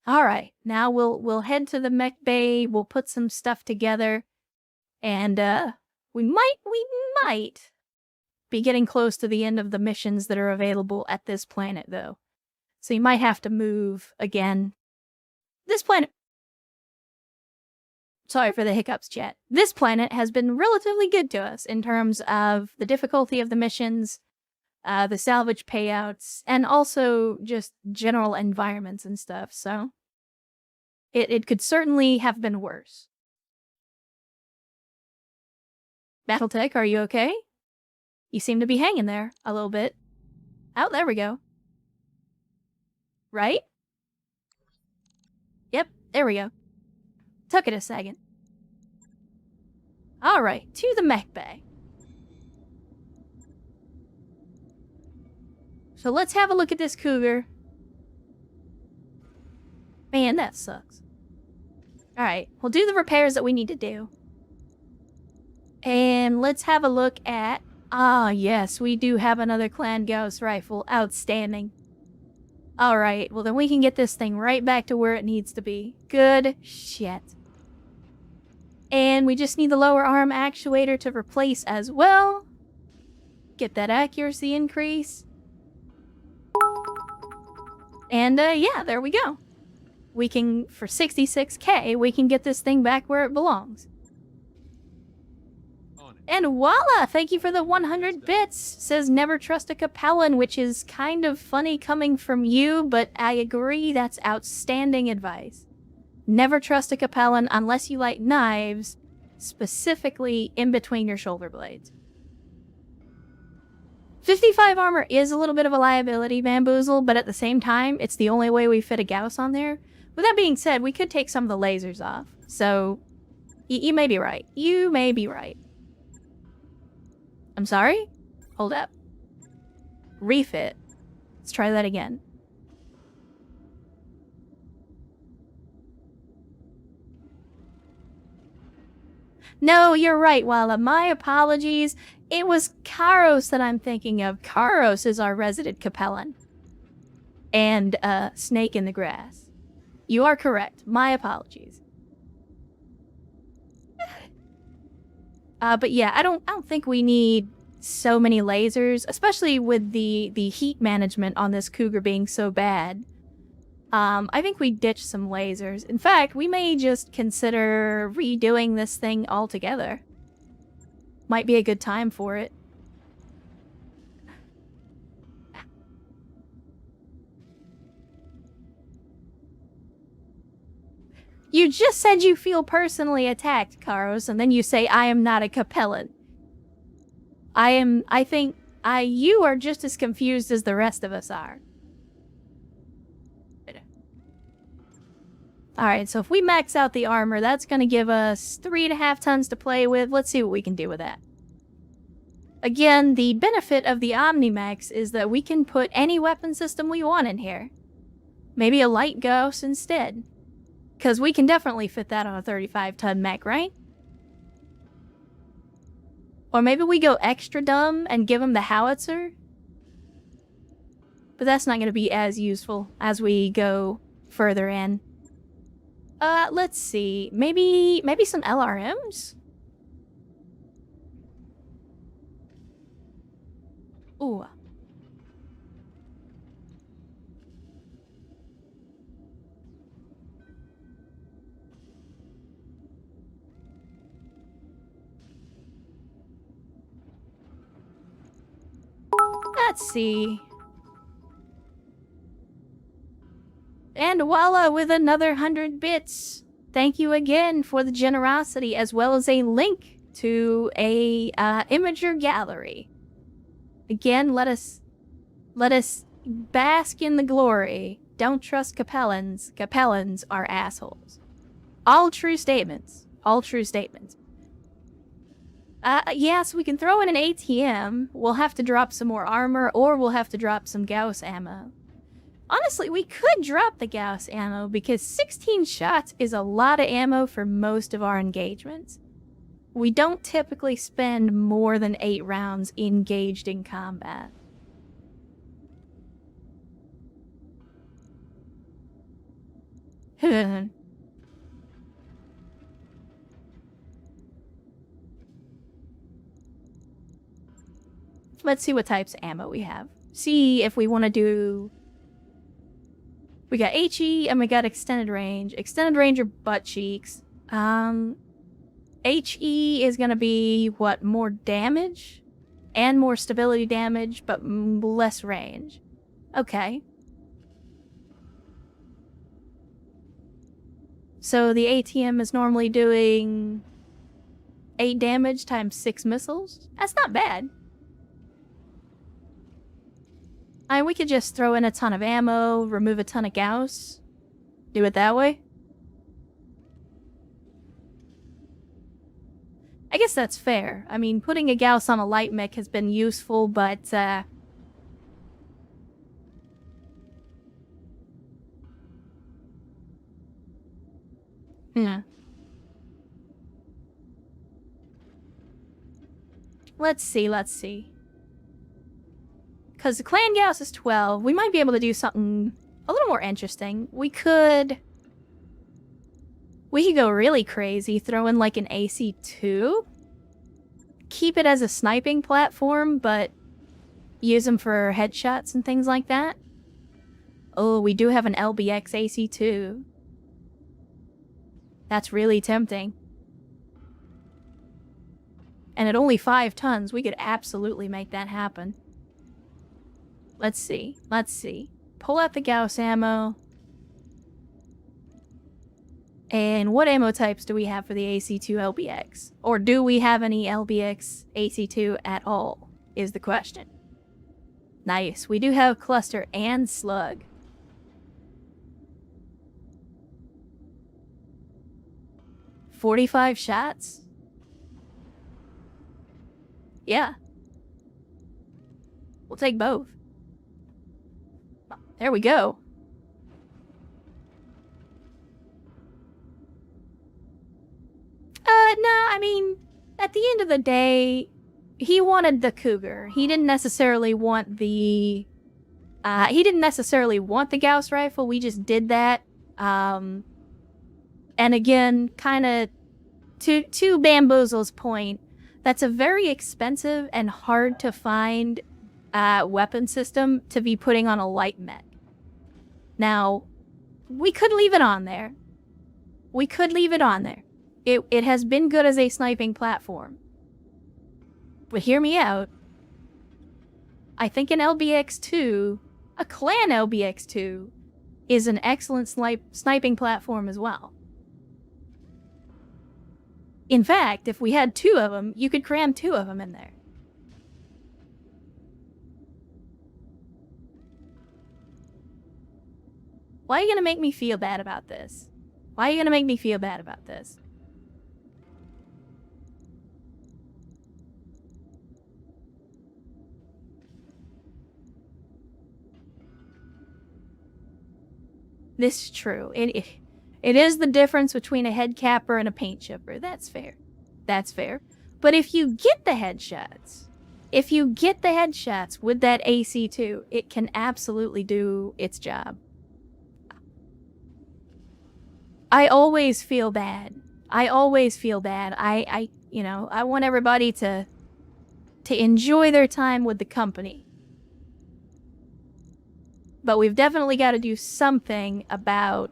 Alright, now we'll head to the mech bay, we'll put some stuff together, and, we might be getting close to the end of the missions that are available at this planet, though. So you might have to move again. This planet... Sorry for the hiccups, chat. This planet has been relatively good to us in terms of the difficulty of the missions, the salvage payouts, and also just general environments and stuff, so... It could certainly have been worse. BattleTech, are you okay? You seem to be hanging there a little bit. Oh, there we go. Right? Yep, there we go. Took it a second. Alright, to the mech bay. So let's have a look at this cougar. Man, that sucks. Alright, we'll do the repairs that we need to do. And let's have a look at... Ah, yes, we do have another Clan Gauss rifle. Outstanding. Alright, well then we can get this thing right back to where it needs to be. Good shit. And we just need the lower arm actuator to replace as well. Get that accuracy increase. And, yeah, there we go. We can, for 66k, we can get this thing back where it belongs. And voila! Thank you for the 100 bits! Says never trust a Capellan, which is kind of funny coming from you, but I agree that's outstanding advice. Never trust a Capellan unless you like knives, specifically in between your shoulder blades. 55 armor is a little bit of a liability, Bamboozle, but at the same time, it's the only way we fit a Gauss on there. With that being said, we could take some of the lasers off, so you may be right. You may be right. I'm sorry? Hold up. Refit. Let's try that again. No, you're right, Walla. My apologies. It was Karos that I'm thinking of. Karos is our resident Capellan. And, Snake in the Grass. You are correct. My apologies. But yeah, I don't think we need so many lasers, especially with the heat management on this cougar being so bad. I think we ditch some lasers. In fact, we may just consider redoing this thing altogether. Might be a good time for it. You just said you feel personally attacked, Karos, and then you say I am not a Capellan. I think you are just as confused as the rest of us are. Alright, so if we max out the armor, that's gonna give us 3.5 tons to play with. Let's see what we can do with that. Again, the benefit of the Omnimax is that we can put any weapon system we want in here. Maybe a light Gauss instead. Because we can definitely fit that on a 35-ton mech, right? Or maybe we go extra dumb and give him the howitzer? But that's not going to be as useful as we go further in. Let's see. Maybe some LRMs? Ooh. Let's see. And voila, with another 100 bits. Thank you again for the generosity, as well as a link to a imager gallery. Again, let us bask in the glory. Don't trust Capellans. Capellans are assholes. All true statements. All true statements. Yeah, so we can throw in an ATM. We'll have to drop some more armor, or we'll have to drop some Gauss ammo. Honestly, we could drop the Gauss ammo, because 16 shots is a lot of ammo for most of our engagements. We don't typically spend more than 8 rounds engaged in combat. Let's see what types of ammo we have. See if we want to do... We got HE and we got extended range. Extended range are butt cheeks. HE is going to be, what, more damage? And more stability damage, but less range. Okay. So the ATM is normally doing 8 damage times 6 missiles? That's not bad. We could just throw in a ton of ammo, remove a ton of Gauss. Do it that way. I guess that's fair. I mean, putting a Gauss on a light mech has been useful, but, yeah. Let's see. Because the clan Gauss is 12, we might be able to do something a little more interesting. We could go really crazy, throw in like an AC2. Keep it as a sniping platform, but use them for headshots and things like that. Oh, we do have an LBX AC2. That's really tempting. And at only 5 tons, we could absolutely make that happen. Let's see. Pull out the Gauss ammo. And what ammo types do we have for the AC2 LBX? Or do we have any LBX AC2 at all, is the question. Nice. We do have cluster and slug. $45 shots? Yeah. We'll take both. There we go. No, I mean, at the end of the day, he wanted the Cougar. He didn't necessarily want the... Gauss rifle. We just did that. And again, kind of, to Bamboozle's point, that's a very expensive and hard to find weapon system to be putting on a light mech. Now, we could leave it on there. It has been good as a sniping platform. But hear me out. I think an LBX-2, a clan LBX-2, is an excellent sniping platform as well. In fact, if we had 2 of them, you could cram 2 of them in there. Why are you gonna make me feel bad about this? This is true. It is the difference between a head capper and a paint chipper. That's fair. But if you get the headshots with that AC2, it can absolutely do its job. I always feel bad. I want everybody to enjoy their time with the company. But we've definitely got to do something about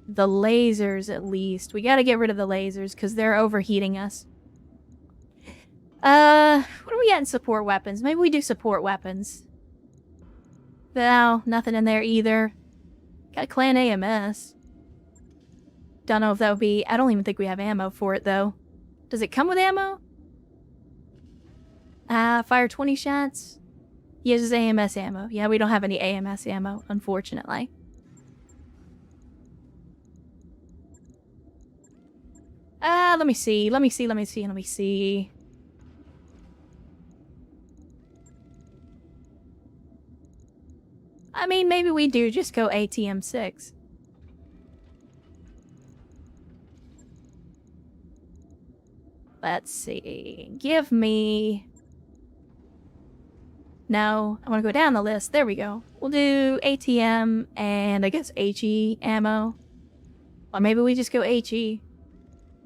the lasers, at least. We got to get rid of the lasers because they're overheating us. What do we got in support weapons? Maybe we do support weapons. No, nothing in there either. Got a clan AMS. Don't know if that would be... I don't even think we have ammo for it, though. Does it come with ammo? Fire 20 shots. Uses AMS ammo. Yeah, we don't have any AMS ammo, unfortunately. Let me see. I mean, maybe we do just go ATM 6. Let's see. Give me No, I want to go down the list. There we go. We'll do ATM and I guess HE ammo. Or maybe we just go HE.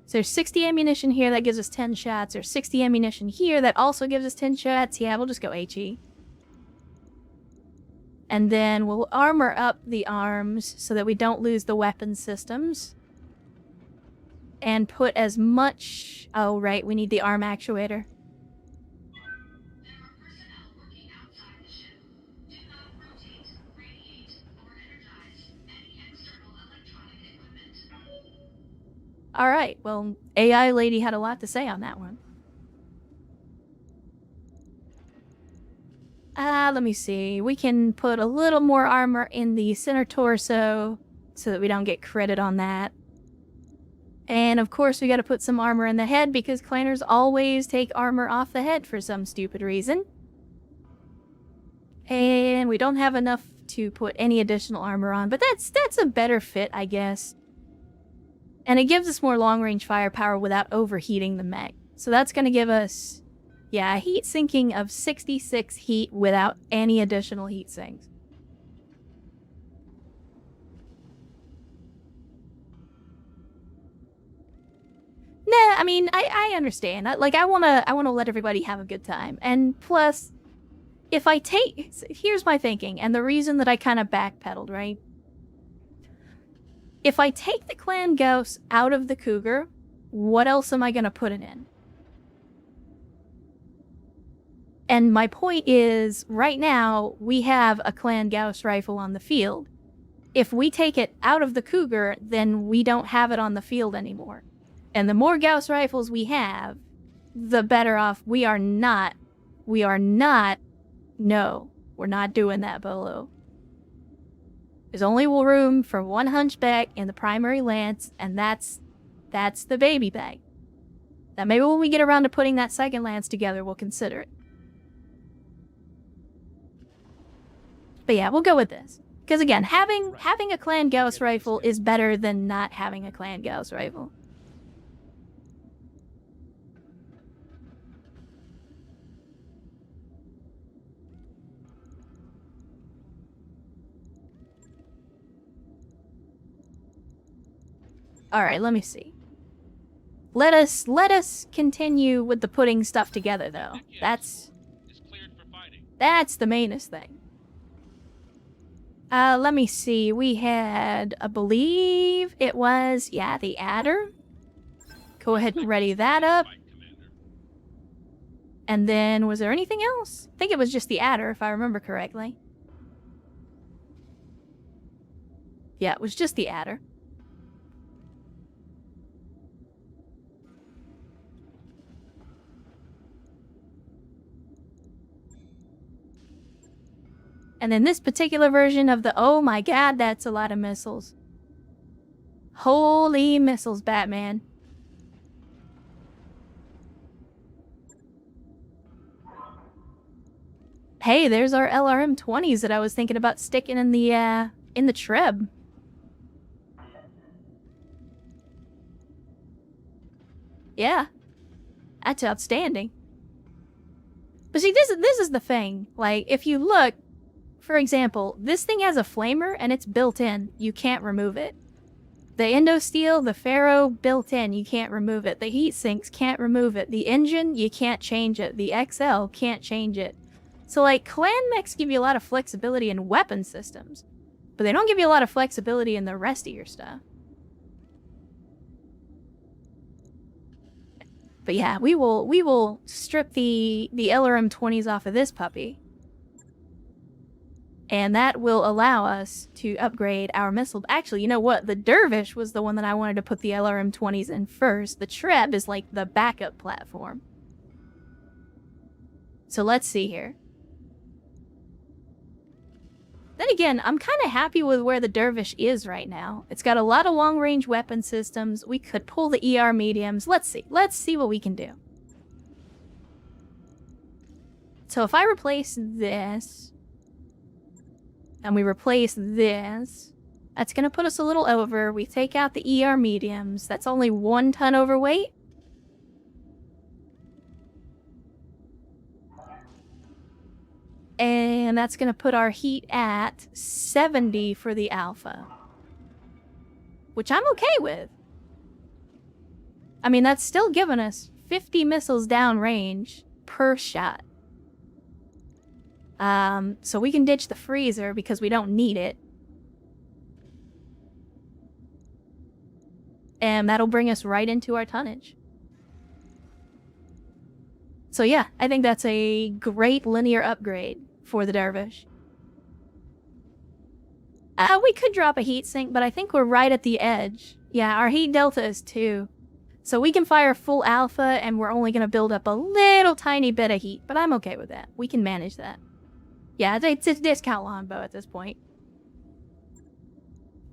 So there's 60 ammunition here, that gives us 10 shots. There's 60 ammunition here, that also gives us 10 shots. Yeah, we'll just go HE. And then we'll armor up the arms so that we don't lose the weapon systems. And put as much... Oh, right, we need the arm actuator. Alright, well, AI lady had a lot to say on that one. Let me see. We can put a little more armor in the center torso so that we don't get credit on that. And of course we gotta put some armor in the head because clanners always take armor off the head for some stupid reason. And we don't have enough to put any additional armor on, but that's a better fit, I guess. And it gives us more long-range firepower without overheating the mech. So that's gonna give us... Yeah, a heat sinking of 66 heat without any additional heat sinks. Nah, I mean, I understand. I wanna let everybody have a good time. And plus, if I take... Here's my thinking, and the reason that I kind of backpedaled, right? If I take the Clan Gauss out of the Cougar, what else am I gonna put it in? And my point is, right now, we have a Clan Gauss rifle on the field. If we take it out of the Cougar, then we don't have it on the field anymore. And the more Gauss rifles we have, the better off. We are not, no, we're not doing that, Bolo. There's only room for one hunchback in the primary lance, and that's the baby bag. Now maybe when we get around to putting that second lance together, we'll consider it. But yeah, we'll go with this. Because again, having a Clan Gauss rifle is better than not having a Clan Gauss rifle. Alright, let me see. Let us continue with the putting stuff together though. That's the mainest thing. Let me see. We had, I believe it was, yeah, the adder. Go ahead and ready that up. And then, was there anything else? I think it was just the adder, if I remember correctly. Yeah, it was just the adder. And then this particular version of the... Oh my god, that's a lot of missiles. Holy missiles, Batman. Hey, there's our LRM-20s that I was thinking about sticking in the Treb. Yeah. That's outstanding. But see, this is the thing. Like, if you look... For example, this thing has a flamer and it's built in. You can't remove it. The Indosteel, the Pharaoh, built in. You can't remove it. The heat sinks, can't remove it. The engine, you can't change it. The XL, can't change it. So like, clan mechs give you a lot of flexibility in weapon systems. But they don't give you a lot of flexibility in the rest of your stuff. But yeah, we will strip the LRM-20s off of this puppy. And that will allow us to upgrade our missile. Actually, you know what? The Dervish was the one that I wanted to put the LRM-20s in first. The Treb is like the backup platform. So let's see here. Then again, I'm kind of happy with where the Dervish is right now. It's got a lot of long-range weapon systems. We could pull the ER mediums. Let's see. Let's see what we can do. So if I replace this... and we replace this, that's going to put us a little over. We take out the ER mediums. That's only 1 ton overweight. And that's going to put our heat at 70 for the alpha. Which I'm okay with. I mean, that's still giving us 50 missiles downrange per shot. So we can ditch the freezer because we don't need it. And that'll bring us right into our tonnage. So yeah, I think that's a great linear upgrade for the Dervish. We could drop a heat sink, but I think we're right at the edge. Yeah, our heat delta is 2. So we can fire full alpha, and we're only going to build up a little tiny bit of heat, but I'm okay with that. We can manage that. Yeah, it's a discount longbow at this point.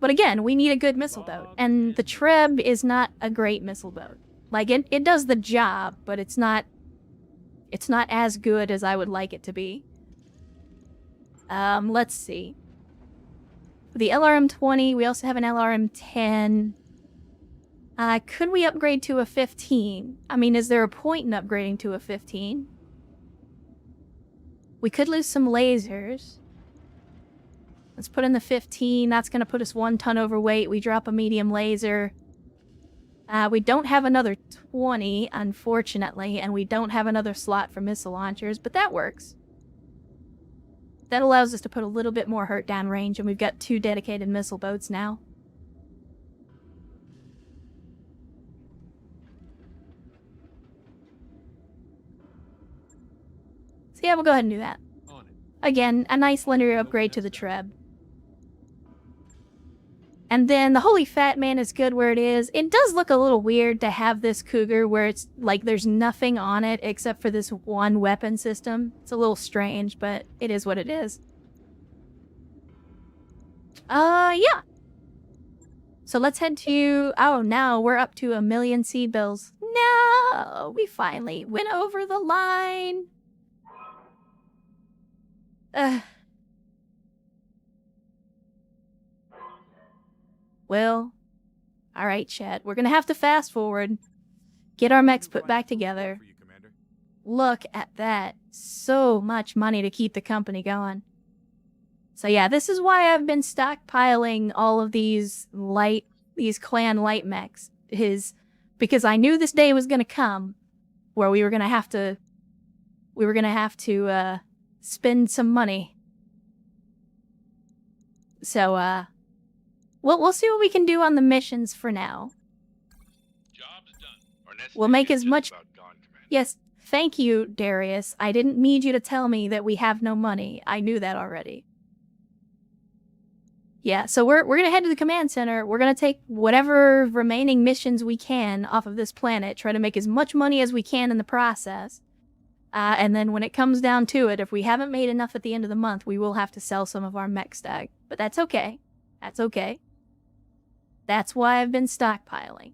But again, we need a good missile boat, and the Treb is not a great missile boat. Like, it does the job, but it's not as good as I would like it to be. Let's see. The LRM-20, we also have an LRM-10. Could we upgrade to a 15? I mean, is there a point in upgrading to a 15? We could lose some lasers. Let's put in the 15. That's going to put us 1 ton overweight. We drop a medium laser. We don't have another 20, unfortunately, and we don't have another slot for missile launchers, but that works. That allows us to put a little bit more hurt downrange, and we've got 2 dedicated missile boats now. So yeah, we'll go ahead and do that. Again, a nice linear upgrade to the Treb. And then the Holy Fat Man is good where it is. It does look a little weird to have this Cougar where it's like there's nothing on it except for this one weapon system. It's a little strange, but it is what it is. Yeah. So let's head to... Oh, now we're up to 1 million seed bills. No! We finally went over the line. Well, alright, chat. We're gonna have to fast forward. Get our mechs put back together. Look at that. So much money to keep the company going. So yeah, this is why I've been stockpiling all of these clan light mechs. Because I knew this day was gonna come where we were gonna have to spend some money. So, we'll see what we can do on the missions for now. Job's done. We'll make as much... Yes, thank you, Darius. I didn't need you to tell me that we have no money. I knew that already. Yeah, so we're gonna head to the command center. We're gonna take whatever remaining missions we can off of this planet, try to make as much money as we can in the process. And then when it comes down to it, if we haven't made enough at the end of the month, we will have to sell some of our mech stack. But that's okay. That's okay. That's why I've been stockpiling.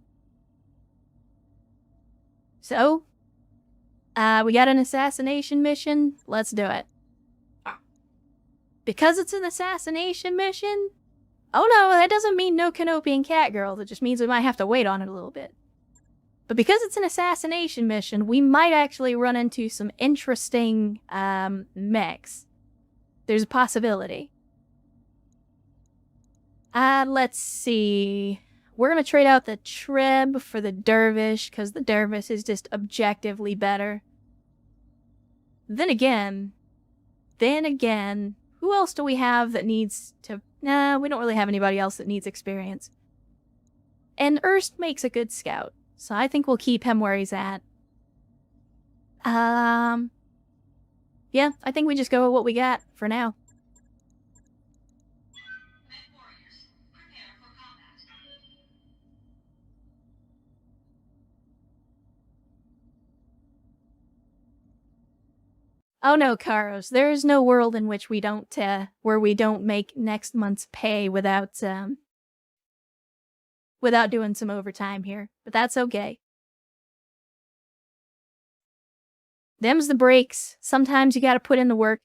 So, we got an assassination mission. Let's do it. Because it's an assassination mission? Oh no, that doesn't mean no Canopian Catgirls. It just means we might have to wait on it a little bit. But because it's an assassination mission, we might actually run into some interesting mechs. There's a possibility. Let's see. We're going to trade out the Treb for the Dervish, because the Dervish is just objectively better. Then again, who else do we have that needs to... Nah, we don't really have anybody else that needs experience. And Erst makes a good scout, so I think we'll keep him where he's at. Yeah, I think we just go with what we got for now. Oh no, Karos, there is no world in which we don't, where we don't make next month's pay without doing some overtime here. But that's okay. Them's the breaks. Sometimes you gotta put in the work.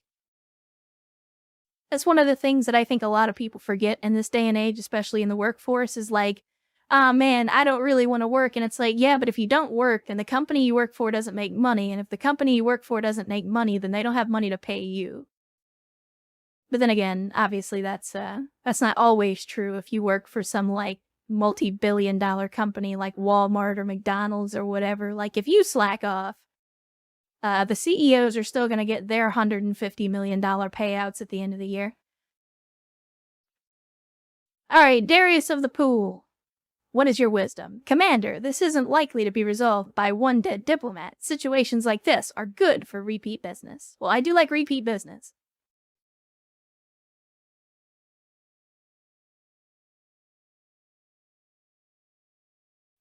That's one of the things that I think a lot of people forget in this day and age, especially in the workforce, is like, oh man, I don't really want to work. And it's like, yeah, but if you don't work, then the company you work for doesn't make money. And if the company you work for doesn't make money, then they don't have money to pay you. But then again, obviously that's not always true if you work for some, like, multi-billion-dollar company like Walmart or McDonald's or whatever. Like, if you slack off, the CEOs are still going to get their $150 million payouts at the end of the year. Alright, Darius of the Pool. What is your wisdom? Commander, this isn't likely to be resolved by one dead diplomat. Situations like this are good for repeat business. Well, I do like repeat business.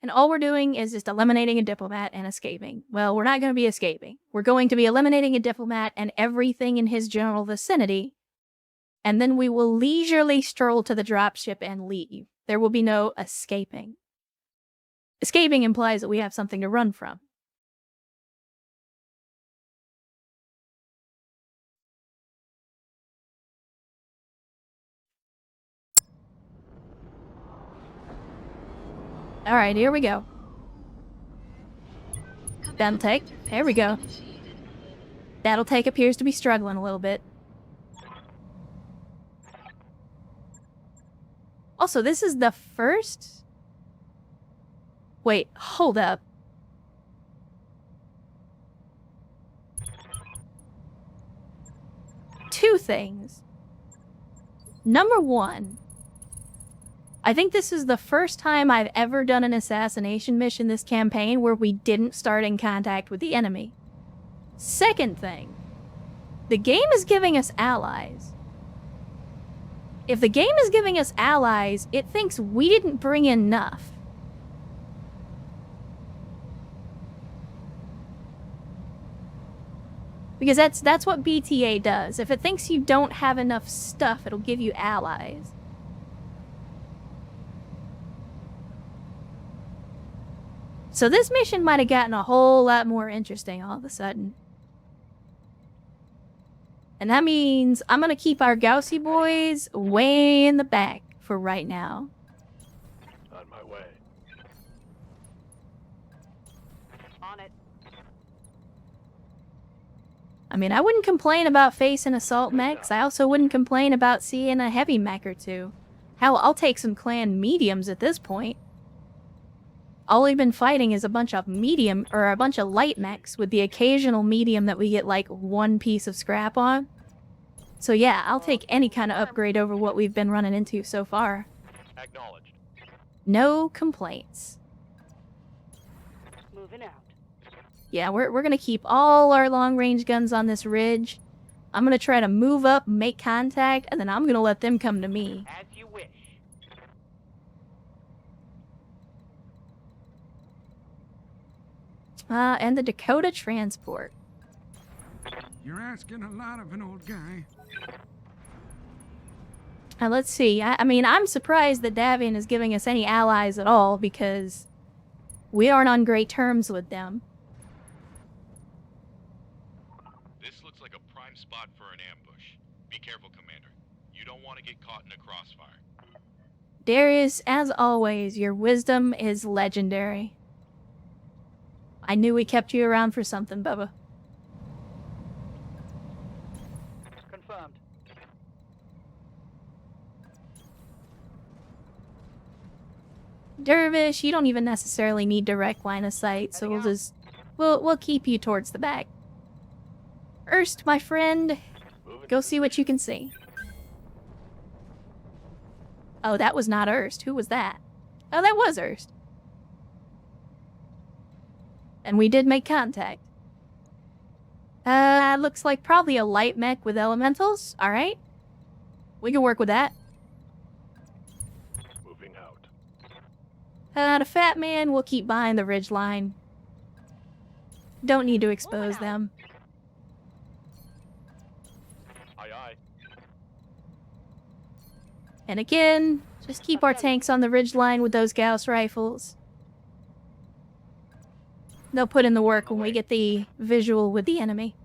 And all we're doing is just eliminating a diplomat and escaping. Well, we're not going to be escaping. We're going to be eliminating a diplomat and everything in his general vicinity. And then we will leisurely stroll to the dropship and leave. There will be no escaping. Escaping implies that we have something to run from. Alright, here we go. BATTLETECH, there we go. BATTLETECH appears to be struggling a little bit. Also, this is the first... Wait, hold up. Two things. Number one, I think this is the first time I've ever done an assassination mission this campaign where we didn't start in contact with the enemy. Second thing, the game is giving us allies. If the game is giving us allies, it thinks we didn't bring enough. Because that's what BTA does. If it thinks you don't have enough stuff, it'll give you allies. So this mission might have gotten a whole lot more interesting all of a sudden. And that means I'm gonna keep our Gaussy boys way in the back for right now. On my way. On it. I mean, I wouldn't complain about facing assault mechs. I also wouldn't complain about seeing a heavy mech or two. Hell, I'll take some clan mediums at this point. All we've been fighting is a bunch of medium, or a bunch of light mechs with the occasional medium that we get like one piece of scrap on. So yeah, I'll take any kind of upgrade over what we've been running into so far. Acknowledged. No complaints. Moving out. Yeah, we're gonna keep all our long-range guns on this ridge. I'm gonna try to move up, make contact, and then I'm gonna let them come to me. As you wish. And the Dakota transport. You're asking a lot of an old guy. Let's see. I mean, I'm surprised that Davian is giving us any allies at all, because we aren't on great terms with them. This looks like a prime spot for an ambush. Be careful, Commander. You don't want to get caught in a crossfire. Darius, as always, your wisdom is legendary. I knew we kept you around for something, Bubba. Confirmed. Dervish, you don't even necessarily need direct line of sight, so we'll keep you towards the back. Erst, my friend, go see what you can see. Oh, that was not Erst. Who was that? Oh, that was Erst. And we did make contact. Looks like probably a light mech with elementals. Alright. We can work with that. Moving out. The fat man will keep behind the ridge line. Don't need to expose them. Aye, aye. And again, just keep our tanks on the ridge line with those Gauss rifles. They'll put in the work when we get the visual with the enemy.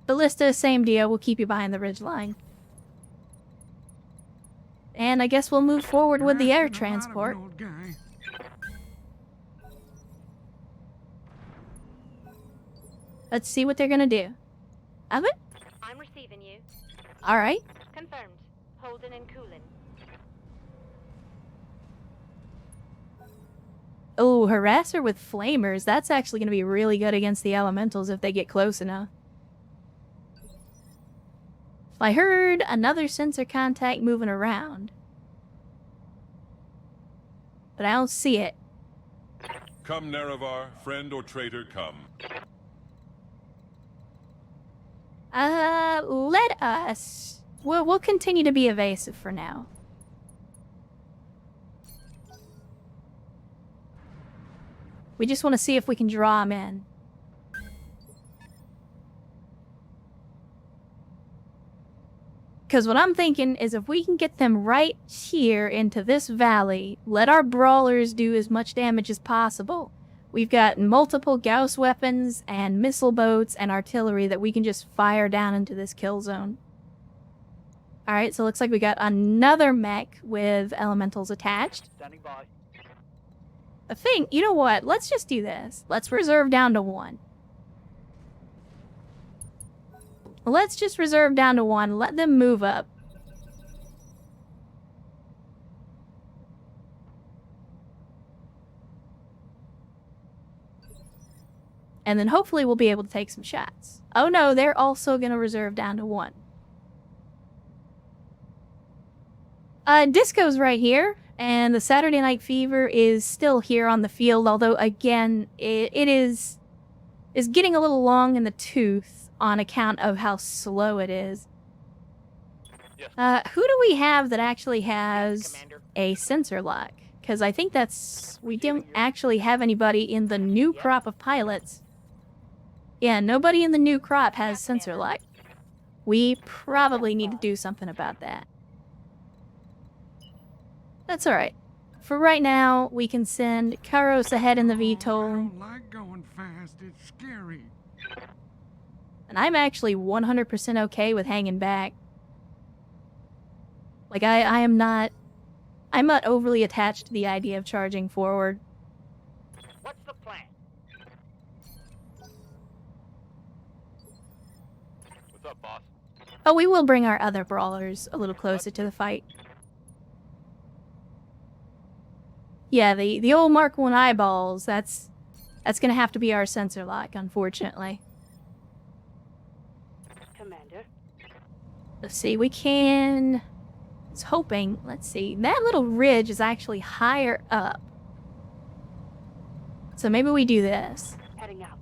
Ballista, same deal. We'll keep you behind the ridge line. And I guess we'll move forward with the air transport. Let's see what they're gonna do. Of it? I'm receiving you. Alright. Confirmed. Holding and cooling. Oh, harasser with flamers. That's actually going to be really good against the elementals if they get close enough. I heard another sensor contact moving around. But I don't see it. Come, Nerevar, friend or traitor, come. Let us... We'll continue to be evasive for now. We just want to see if we can draw them in. Because what I'm thinking is if we can get them right here into this valley, let our brawlers do as much damage as possible. We've got multiple Gauss weapons and missile boats and artillery that we can just fire down into this kill zone. Alright, so it looks like we got another mech with elementals attached. Standing by. I think, you know what? Let's just do this. Let's reserve down to 1. Let's just reserve down to 1. Let them move up. And then hopefully we'll be able to take some shots. Oh no, they're also going to reserve down to 1. Disco's right here. And the Saturday Night Fever is still here on the field, although, again, it is getting a little long in the tooth on account of how slow it is. Yes. Who do we have that actually has Commander. a sensor lock? Because I think we don't actually have anybody in the new crop of pilots. Yeah, nobody in the new crop has sensor lock. We probably need to do something about that. That's alright. For right now, we can send Karos ahead in the I VTOL. don't like going fast. It's scary. And I'm actually 100% okay with hanging back. Like, I'm not overly attached to the idea of charging forward. What's the plan? What's up, boss? Oh, we will bring our other brawlers a little closer to the fight. Yeah, the old Mark 1 eyeballs, that's gonna have to be our sensor lock, unfortunately. Commander. Let's see, we can... I was hoping, let's see, that little ridge is actually higher up. So maybe we do this. Heading out.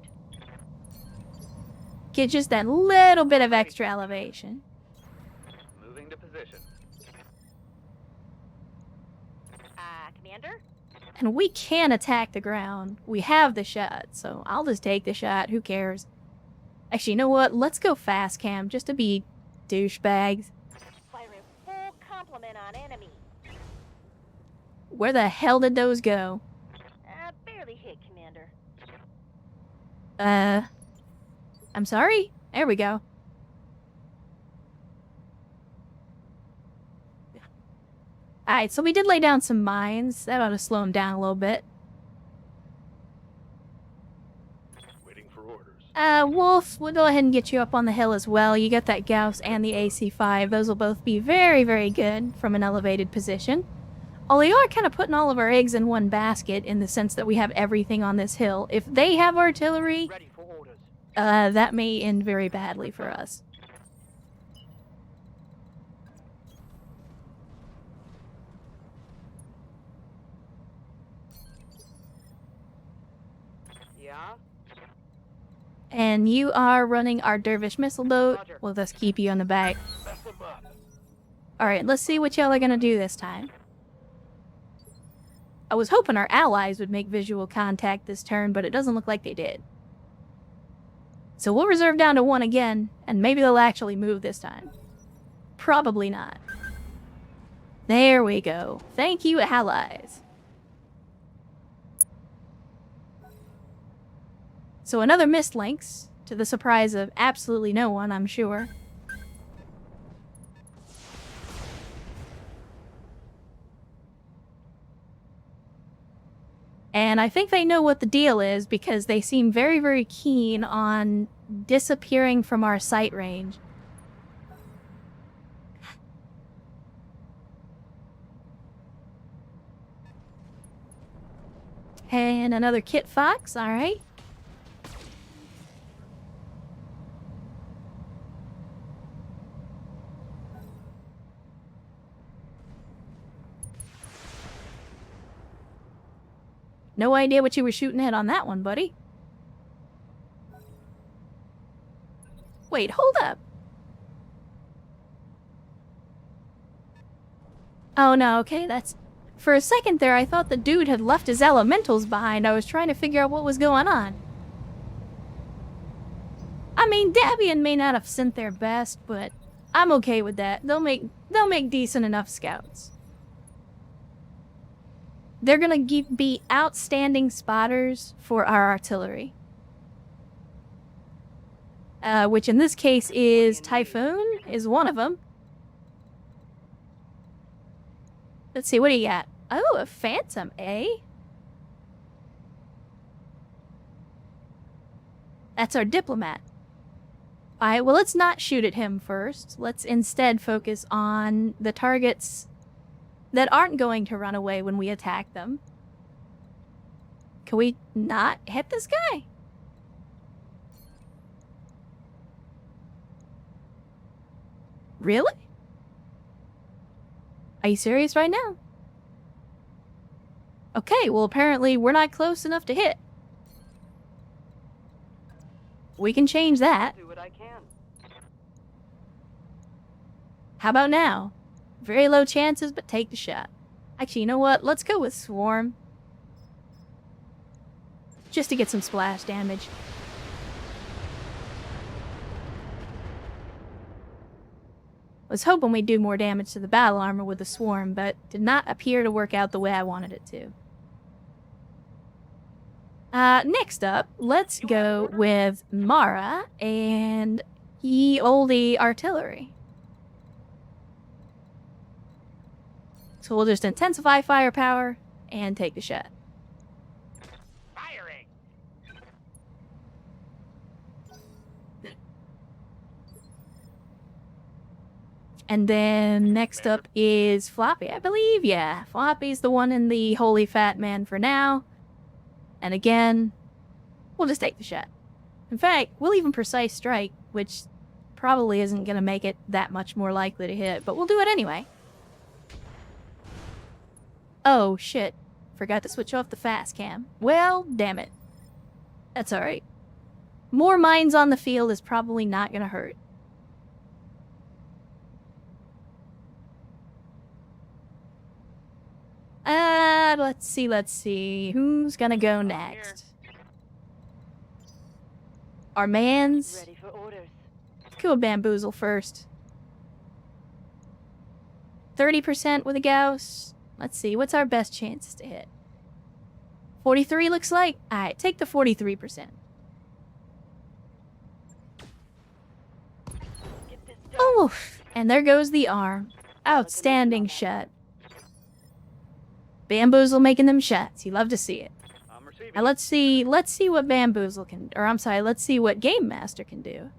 Get just that little bit of extra elevation. Moving to position. Commander? And we can attack the ground. We have the shot, so I'll just take the shot. Who cares? Actually, you know what? Let's go fast cam, just to be douchebags. Firing full complement on enemy. Where the hell did those go? Barely hit, Commander. I'm sorry? There we go. Alright, so we did lay down some mines. That ought to slow him down a little bit. Waiting for orders. Wolf, we'll go ahead and get you up on the hill as well. You got that Gauss and the AC-5. Those will both be very, very good from an elevated position. Although you are kind of putting all of our eggs in one basket in the sense that we have everything on this hill. If they have artillery, Ready for orders. that may end very badly for us. Yeah. And you are running our Dervish missile boat. We'll just keep you on the back. Mess them up. Alright, let's see what y'all are gonna do this time. I was hoping our allies would make visual contact this turn, but it doesn't look like they did. So we'll reserve down to 1 again, and maybe they'll actually move this time. Probably not. There we go. Thank you, allies. So another missed links, to the surprise of absolutely no one, I'm sure. And I think they know what the deal is because they seem very, very keen on disappearing from our sight range. And another Kit Fox, alright. No idea what you were shooting at on that one, buddy. Wait, hold up. Oh no, okay, that's... For a second there, I thought the dude had left his elementals behind. I was trying to figure out what was going on. I mean, Dabian may not have sent their best, but I'm okay with that. They'll make decent enough scouts. They're gonna be outstanding spotters for our artillery. Which in this case is Typhoon, is one of them. Let's see, what do you got? Oh, a Phantom, eh? That's our diplomat. Alright, well, let's not shoot at him first. Let's instead focus on the targets that aren't going to run away when we attack them. Can we not hit this guy? Really? Are you serious right now? Okay, well apparently we're not close enough to hit. We can change that. Do what I can. How about now? Very low chances, but take the shot. Actually, you know what? Let's go with Swarm. Just to get some splash damage. Was hoping we'd do more damage to the battle armor with the Swarm, but did not appear to work out the way I wanted it to. Next up, let's go with Mara and ye olde artillery. So we'll just intensify firepower and take the shot. Firing. And then next up is Floppy, I believe. Yeah, Floppy's the one in the Holy Fat Man for now. And again, we'll just take the shot. In fact, we'll even precise strike, which probably isn't going to make it that much more likely to hit, but we'll do it anyway. Oh, shit. Forgot to switch off the fast cam. Well, damn it. That's alright. More mines on the field is probably not going to hurt. Let's see. Who's gonna go next? Our mans. Ready for orders. Let's go with Bamboozle first. 30% with a Gauss. Let's see, what's our best chances to hit? 43 looks like. Alright, take the 43%. Oh, and there goes the arm. Outstanding shot. Bamboozle making them shots. You love to see it. I'm receiving. Now let's see what Bamboozle can, or I'm sorry, let's see what Game Master can do.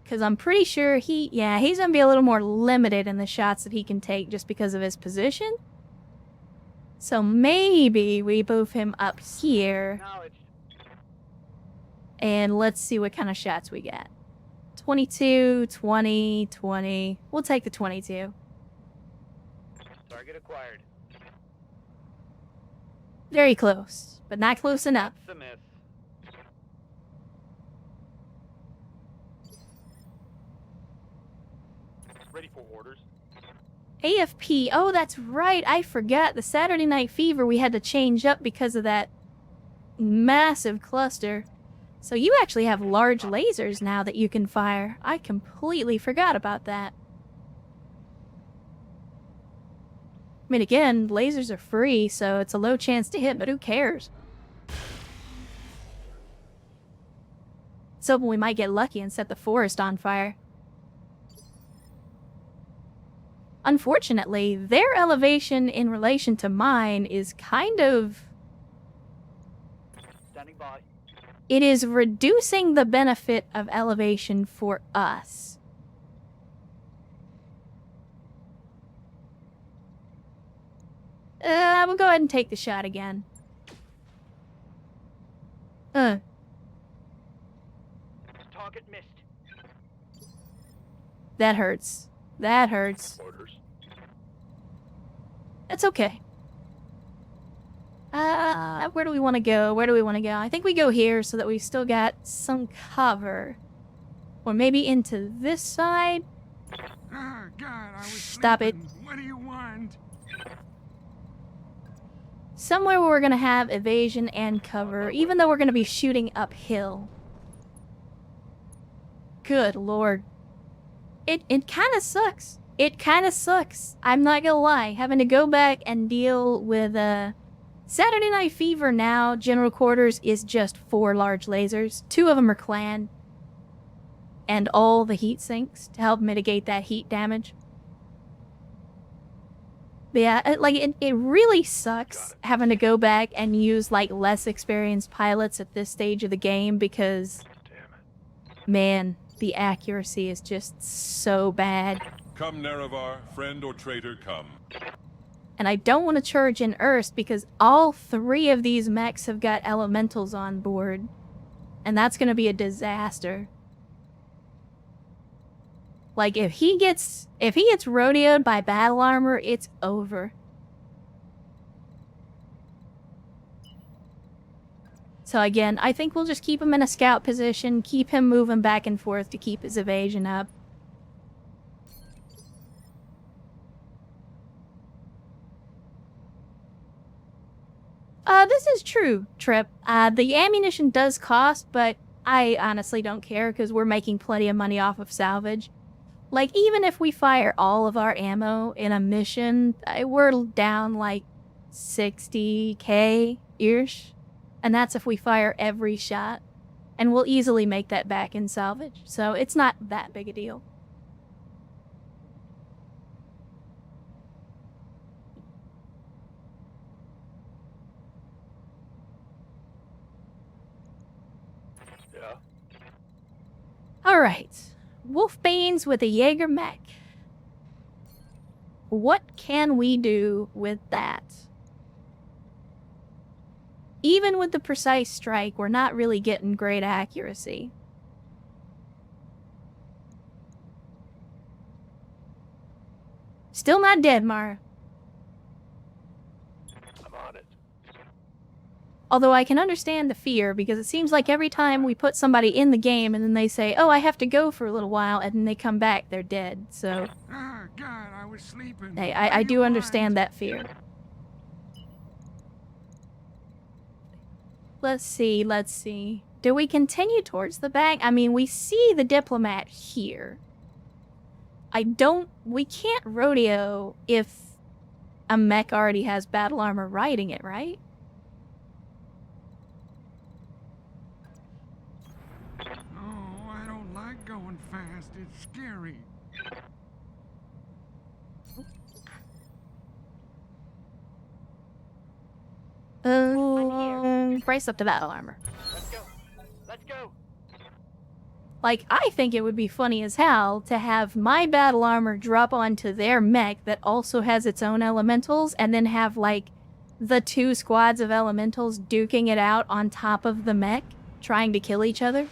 Because I'm pretty sure he's gonna be a little more limited in the shots that he can take just because of his position. So maybe we move him up here, Knowledge. and let's see what kind of shots we get. 22, 20, 20. We'll take the 22. Target acquired. Very close, but not close enough. It's a miss. Ready for orders? AFP, oh that's right, I forgot. The Saturday Night Fever we had to change up because of that massive cluster. So you actually have large lasers now that you can fire. I completely forgot about that. I mean, again, lasers are free, so it's a low chance to hit, but who cares? So we might get lucky and set the forest on fire. Unfortunately, their elevation in relation to mine is kind of... Standing by. It is reducing the benefit of elevation for us. We'll go ahead and take the shot again. Huh. Target missed. That hurts. That hurts. Orders. It's okay. Where do we want to go? Where do we want to go? I think we go here so that we still got some cover. Or maybe into this side? Oh, God, I was Stop it. sleeping. What do you want? Somewhere where we're going to have evasion and cover, even though we're going to be shooting uphill. Good lord. It kind of sucks. It kind of sucks. I'm not gonna lie. Having to go back and deal with, Saturday Night Fever now, General Quarters is just 4 large lasers. 2 of them are clan. And all the heat sinks to help mitigate that heat damage. But yeah, it really sucks having to go back and use, like, less experienced pilots at this stage of the game because, man, the accuracy is just so bad. Come, Nerevar, friend or traitor, come. And I don't want to charge in Earth because all 3 of these mechs have got elementals on board. And that's going to be a disaster. Like, if he gets rodeoed by battle armor, it's over. So again, I think we'll just keep him in a scout position, keep him moving back and forth to keep his evasion up. This is true, Trip. The ammunition does cost, but I honestly don't care because we're making plenty of money off of salvage. Like, even if we fire all of our ammo in a mission, we're down like 60k-ish. And that's if we fire every shot. And we'll easily make that back in salvage. So it's not that big a deal. Yeah. Alright. Wolfbanes with a Jaeger mech. What can we do with that? Even with the precise strike, we're not really getting great accuracy. Still not dead, Mara. I'm on it. Although I can understand the fear, because it seems like every time we put somebody in the game and then they say, oh, I have to go for a little while, and then they come back, they're dead. So, Oh, God, I was sleeping. hey, What I do do you understand want? that fear. Let's see. Do we continue towards the back? I mean, we see the diplomat here. We can't rodeo if a mech already has battle armor riding it, right? Oh, I don't like going fast. It's scary. Brace up to battle armor. Let's go. Let's go. Like, I think it would be funny as hell to have my battle armor drop onto their mech that also has its own elementals, and then have, like, the 2 squads of elementals duking it out on top of the mech, trying to kill each other.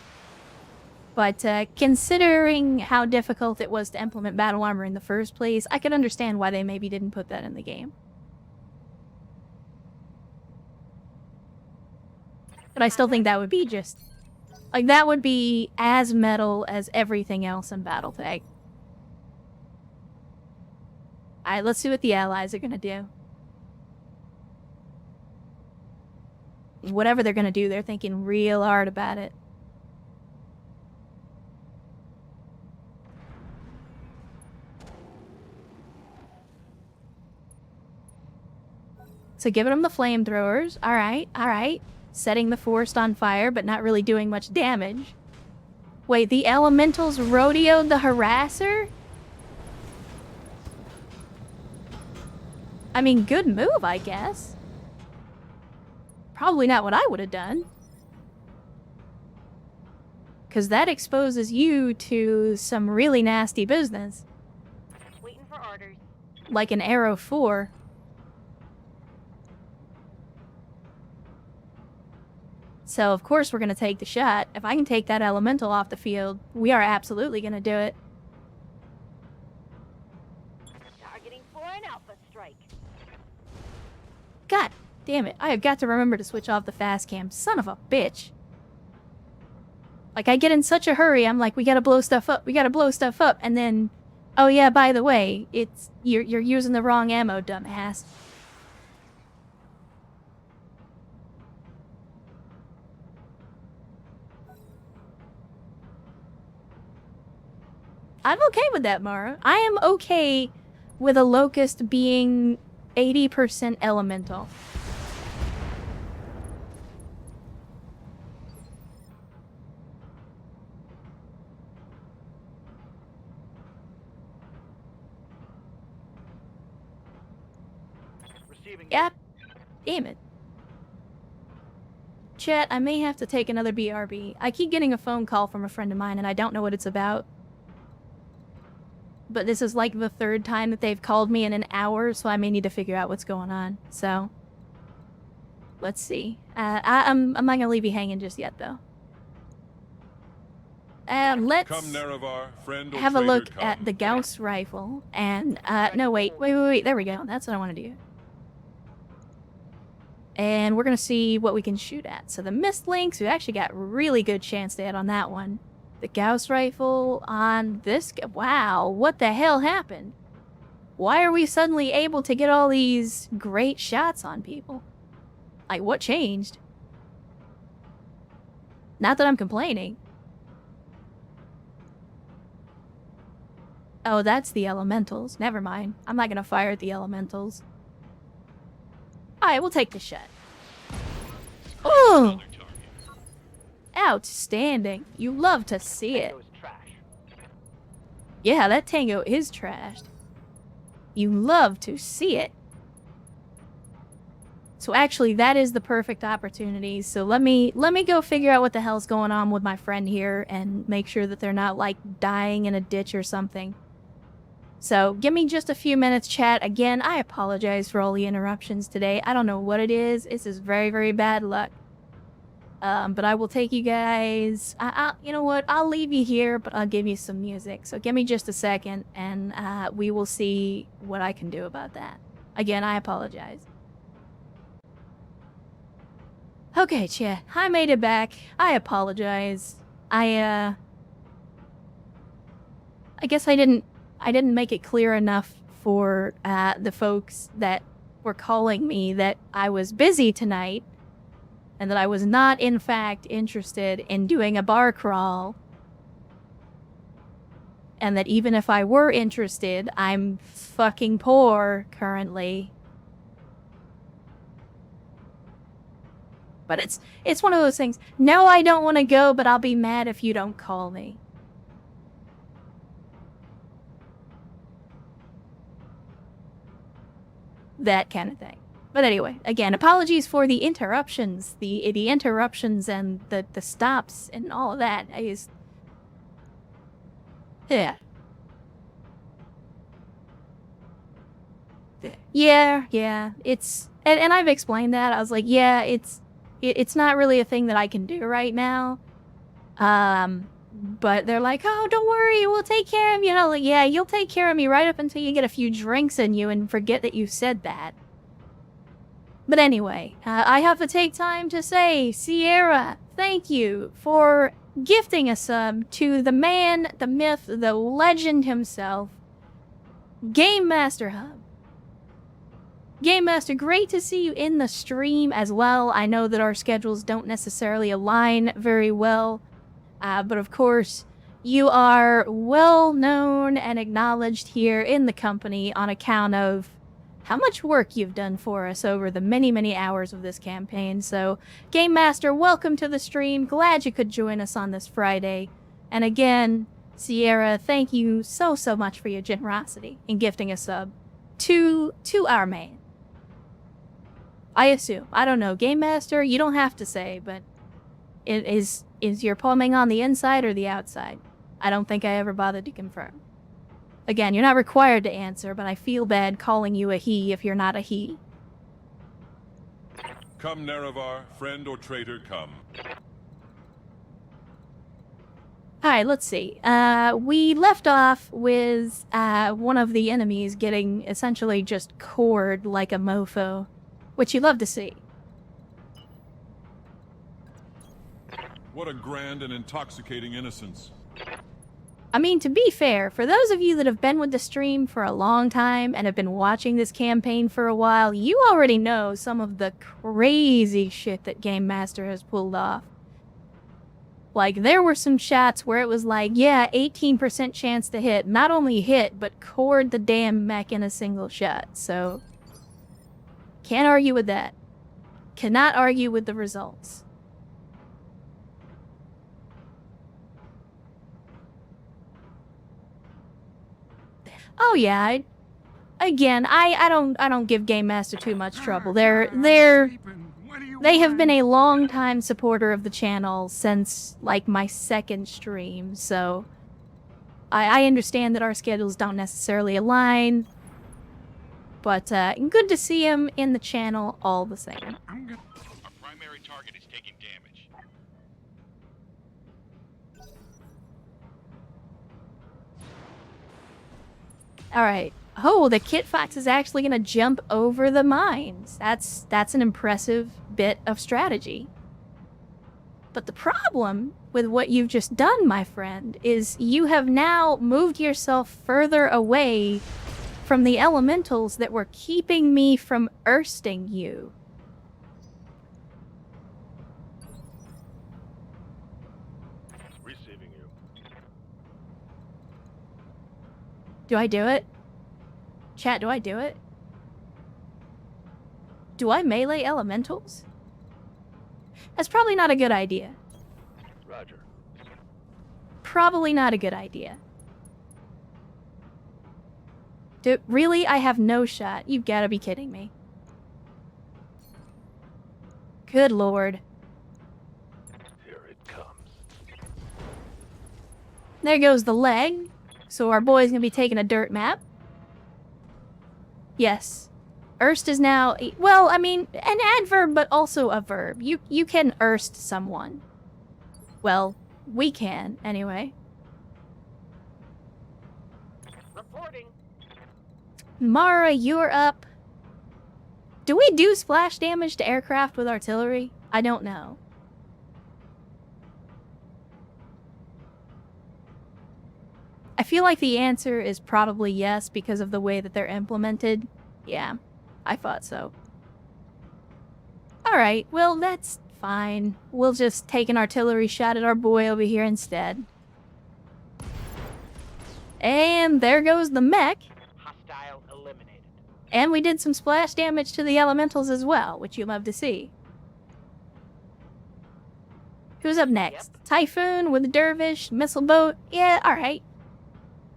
But, considering how difficult it was to implement battle armor in the first place, I could understand why they maybe didn't put that in the game. But I still think that would be just... like, that would be as metal as everything else in BattleTech. Alright, let's see what the allies are gonna do. Whatever they're gonna do, they're thinking real hard about it. So giving them the flamethrowers. Alright. Setting the forest on fire, but not really doing much damage. Wait, the elementals rodeoed the harasser? I mean, good move, I guess. Probably not what I would have done. Because that exposes you to some really nasty business. Waiting for orders. Like an Arrow 4. So, of course, we're going to take the shot. If I can take that elemental off the field, we are absolutely going to do it. Targeting for an alpha strike. God damn it. I have got to remember to switch off the fast cam. Son of a bitch. Like, I get in such a hurry, I'm like, we gotta blow stuff up, and then, oh yeah, by the way, you're using the wrong ammo, dumbass. I'm okay with that, Mara. I am okay with a locust being 80% elemental. Receiving. Yep. Damn it. Chat, I may have to take another BRB. I keep getting a phone call from a friend of mine and I don't know what it's about. But this is like the third time that they've called me in an hour, so I may need to figure out what's going on. So, let's see. I'm not gonna leave you hanging just yet, though. Let's Come, Nerevar, friend or have a traitor, look come. at the Gauss rifle. And, no, wait. There we go. That's what I want to do. And we're gonna see what we can shoot at. So the mist links, we actually got really good chance to hit on that one. The Gauss rifle on this... Wow, what the hell happened? Why are we suddenly able to get all these great shots on people? Like, what changed? Not that I'm complaining. Oh, that's the elementals. Never mind. I'm not gonna fire at the elementals. Alright, we'll take the shot. Oh! Another target. Outstanding. You love to see it. Tango's trash. Yeah, that tango is trashed. You love to see it. So actually, that is the perfect opportunity. So let me go figure out what the hell's going on with my friend here and make sure that they're not, like, dying in a ditch or something. So give me just a few minutes, chat. Again, I apologize for all the interruptions today. I don't know what it is. This is very, very bad luck. But I will take you guys... you know what? I'll leave you here, but I'll give you some music. So give me just a second, and we will see what I can do about that. Again, I apologize. Okay, chat. I made it back. I apologize. I guess I didn't make it clear enough for the folks that were calling me that I was busy tonight. And that I was not, in fact, interested in doing a bar crawl. And that even if I were interested, I'm fucking poor currently. But it's one of those things. No, I don't want to go, but I'll be mad if you don't call me. That kind of thing. But anyway, again, apologies for the interruptions, the interruptions and the stops and all of that. Yeah. Yeah. It's and I've explained that. I was like, yeah, it's not really a thing that I can do right now. But they're like, oh, don't worry, we'll take care of you. Like, yeah, you'll take care of me right up until you get a few drinks in you and forget that you said that. But anyway, I have to take time to say, Sierra, thank you for gifting a sub to the man, the myth, the legend himself, Game Master Hub. Game Master, great to see you in the stream as well. I know that our schedules don't necessarily align very well, but of course, you are well known and acknowledged here in the company on account of how much work you've done for us over the many, many hours of this campaign. So, Game Master, welcome to the stream. Glad you could join us on this Friday. And again, Sierra, thank you so much for your generosity in gifting a sub to our man. I assume. I don't know. Game Master, you don't have to say, but is your palming on the inside or the outside? I don't think I ever bothered to confirm. Again, you're not required to answer, but I feel bad calling you a he if you're not a he. Come, Nerevar, friend or traitor, come. Alright, let's see. We left off with one of the enemies getting essentially just cored like a mofo, which you love to see. What a grand and intoxicating innocence. I mean, to be fair, for those of you that have been with the stream for a long time and have been watching this campaign for a while, you already know some of the crazy shit that Game Master has pulled off. Like, there were some shots where it was like, yeah, 18% chance to hit. Not only hit, but cored the damn mech in a single shot. So, can't argue with that. Cannot argue with the results. Oh yeah, I don't give Game Master too much trouble. They have been a long-time supporter of the channel since, like, my second stream, so I understand that our schedules don't necessarily align, but good to see him in the channel all the same. Our primary target is taking damage. Alright. Oh, the Kit Fox is actually going to jump over the mines. That's an impressive bit of strategy. But the problem with what you've just done, my friend, is you have now moved yourself further away from the elementals that were keeping me from ersting you. Receiving you. Do I do it? Chat, do I do it? Do I melee elementals? That's probably not a good idea. Roger. Probably not a good idea. Really? I have no shot. You've got to be kidding me. Good lord. Here it comes. There goes the leg. So our boy's gonna be taking a dirt map. Yes. Erst is now, well, I mean, an adverb, but also a verb. You can erst someone. Well, we can, anyway. Reporting. Mara, you're up. Do we do splash damage to aircraft with artillery? I don't know. I feel like the answer is probably yes because of the way that they're implemented. Yeah, I thought so. Alright, well, that's fine. We'll just take an artillery shot at our boy over here instead. And there goes the mech. Hostile eliminated. And we did some splash damage to the elementals as well, which you love to see. Who's up next? Yep. Typhoon with a dervish, missile boat. Yeah, alright.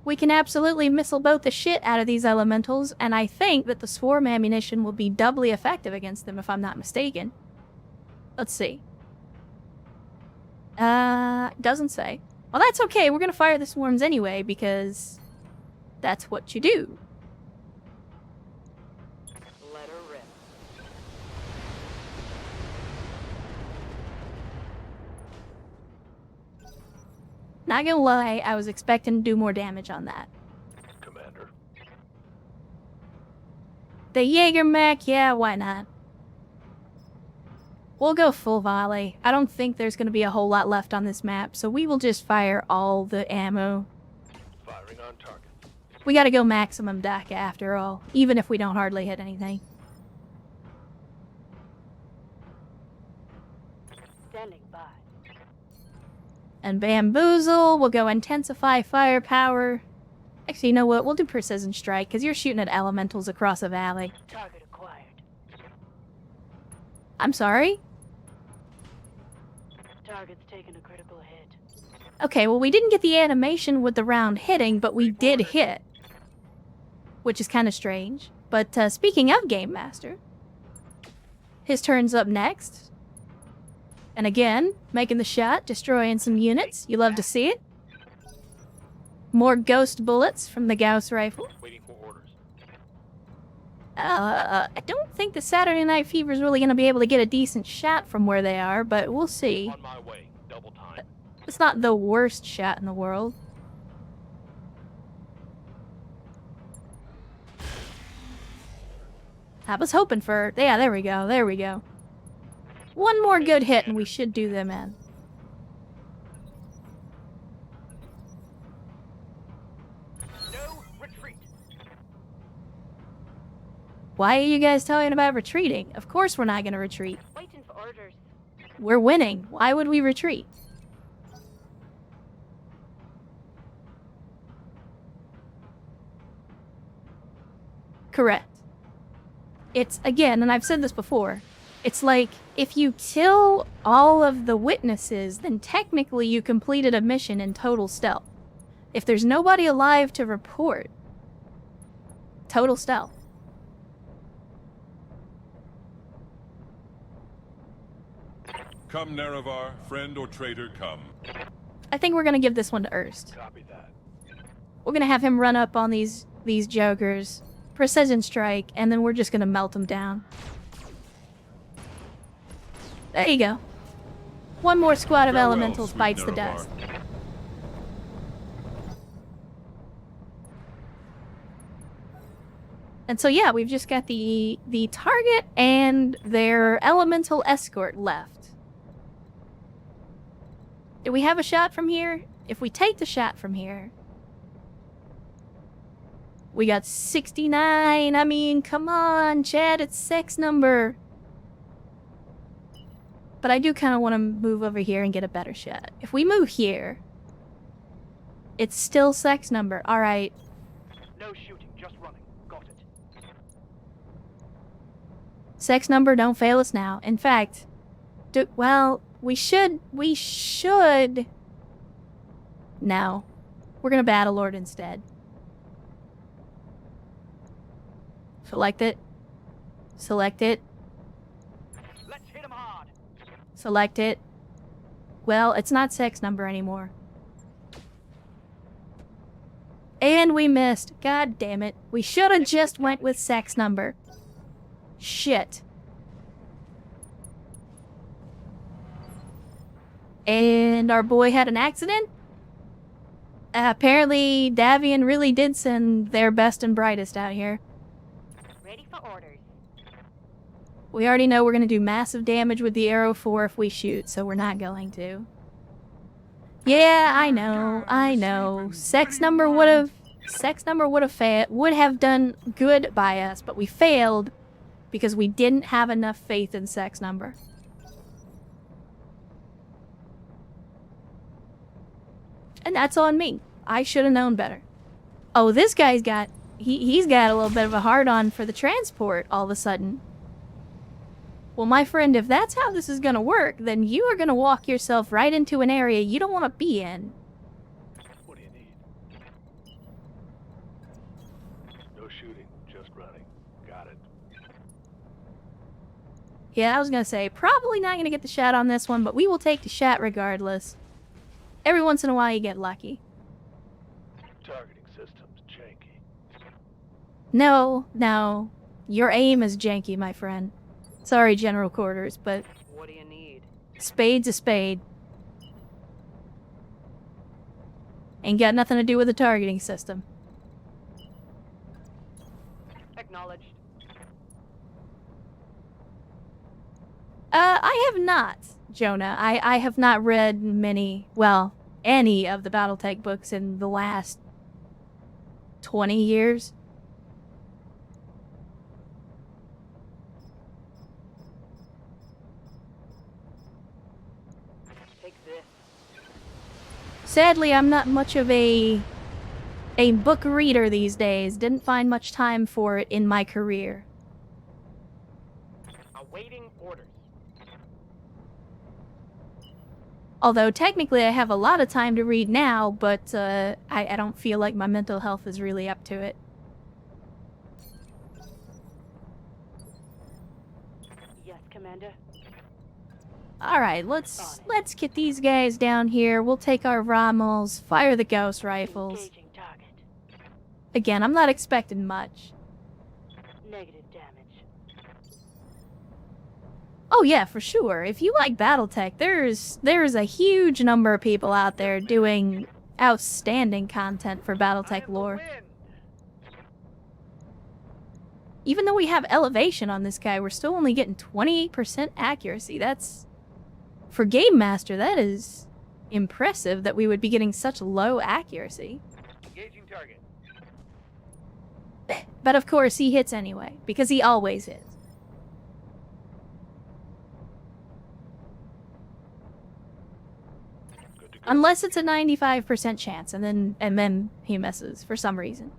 We can absolutely missile boat the shit out of these elementals, and I think that the swarm ammunition will be doubly effective against them if I'm not mistaken. Let's see. Doesn't say. Well, that's okay. We're gonna fire the swarms anyway, because that's what you do. Let her rip. Not gonna lie, I was expecting to do more damage on that. Commander. The Jaeger mech, yeah, why not? We'll go full volley. I don't think there's gonna be a whole lot left on this map, so we will just fire all the ammo. Firing on target. We gotta go maximum DACA after all, even if we don't hardly hit anything. Standing by. And bamboozle, we'll go intensify firepower. Actually, you know what? We'll do precision strike, because you're shooting at elementals across a valley. Target acquired. I'm sorry? Target's taken a critical hit. Okay, well, we didn't get the animation with the round hitting, but we did hit. Which is kind of strange. But speaking of Game Master, his turn's up next. And again, making the shot, destroying some units. You love to see it. More ghost bullets from the Gauss rifle. Waiting for orders. I don't think the Saturday Night Fever is really going to be able to get a decent shot from where they are, but we'll see. On my way. Double time. It's not the worst shot in the world. I was hoping for... Yeah, there we go. There we go. One more good hit and we should do them in. No retreat. Why are you guys talking about retreating? Of course we're not going to retreat. Waiting for orders. We're winning. Why would we retreat? Correct. It's, again, and I've said this before, it's like, if you kill all of the witnesses, then technically you completed a mission in total stealth. If there's nobody alive to report, total stealth. Come, Nerevar, friend or traitor, come. I think we're gonna give this one to Erst. Copy that. We're gonna have him run up on these jokers, precision strike, and then we're just gonna melt them down. There you go. One more squad of Farewell, elementals sweet bites the Nerevar. dust. And so yeah, we've just got the target and their elemental escort left. Do we have a shot from here? If we take the shot from here, we got 69. I mean, come on, Chad, it's sex number. But I do kind of want to move over here and get a better shot. If we move here, it's still sex number. All right. No shooting, just running. Got it. Sex number, don't fail us now. In fact, well, we should. No. We're gonna Battle Lord instead. Select it. Select it. Let's hit him hard. Select it. Well, it's not sex number anymore. And we missed. God damn it. We should have just went with sex number. Shit. And our boy had an accident? Apparently, Davian really did send their best and brightest out here. Ready for orders. We already know we're going to do massive damage with the Arrow 4 if we shoot, so we're not going to. Yeah, I know. Sex number would have done good by us, but we failed because we didn't have enough faith in sex number. And that's on me. I should have known better. Oh, this guy's got... He's got a little bit of a hard-on for the transport all of a sudden. Well, my friend, if that's how this is gonna work, then you are gonna walk yourself right into an area you don't want to be in. What do you need? No shooting, just running. Got it. Yeah, I was gonna say, probably not gonna get the shot on this one, but we will take the shot regardless. Every once in a while you get lucky. Targeting system's janky. No. Your aim is janky, my friend. Sorry, General Quarters, but What do you need? spade's a spade. Ain't got nothing to do with the targeting system. Acknowledged. I have not, Jonah. I have not read any of the BattleTech books in the last 20 years. Take this. Sadly, I'm not much of a book reader these days. Didn't find much time for it in my career. Awaiting orders. Although technically I have a lot of time to read now, but I don't feel like my mental health is really up to it. Yes, Commander. Alright, let's get these guys down here. We'll take our Rommels, fire the Gauss rifles. Engaging target. Again, I'm not expecting much. Negative, Dad. Oh yeah, for sure. If you like BattleTech, there's a huge number of people out there doing outstanding content for BattleTech lore. Even though we have elevation on this guy, we're still only getting 28% accuracy. That's... For Game Master, that is impressive that we would be getting such low accuracy. Engaging target. But of course, he hits anyway, because he always hits. Good to go. Unless it's a 95% chance, and then he misses for some reason.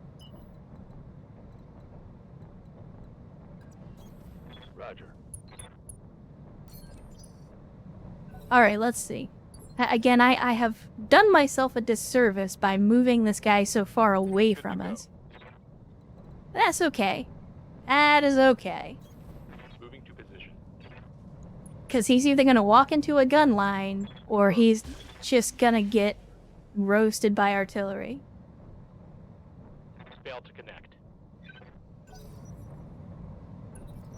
Roger. Alright, let's see. Again, I have done myself a disservice by moving this guy so far away from us. That's okay. That is okay. Moving to position. Because he's either going to walk into a gun line, or he's just going to get roasted by artillery. Failed to connect.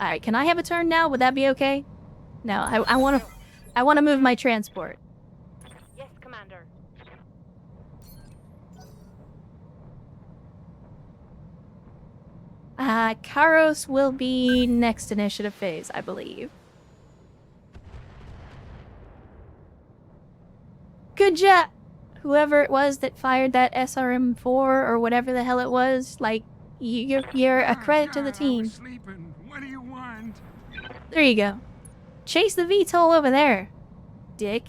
Alright, can I have a turn now? Would that be okay? No, I want to move my transport. Yes, Commander. Karos will be next initiative phase, I believe. Good job! Whoever it was that fired that SRM-4 or whatever the hell it was, like, you're a credit to the I was team. sleeping. What do you want? There you go. Chase the VTOL over there, dick.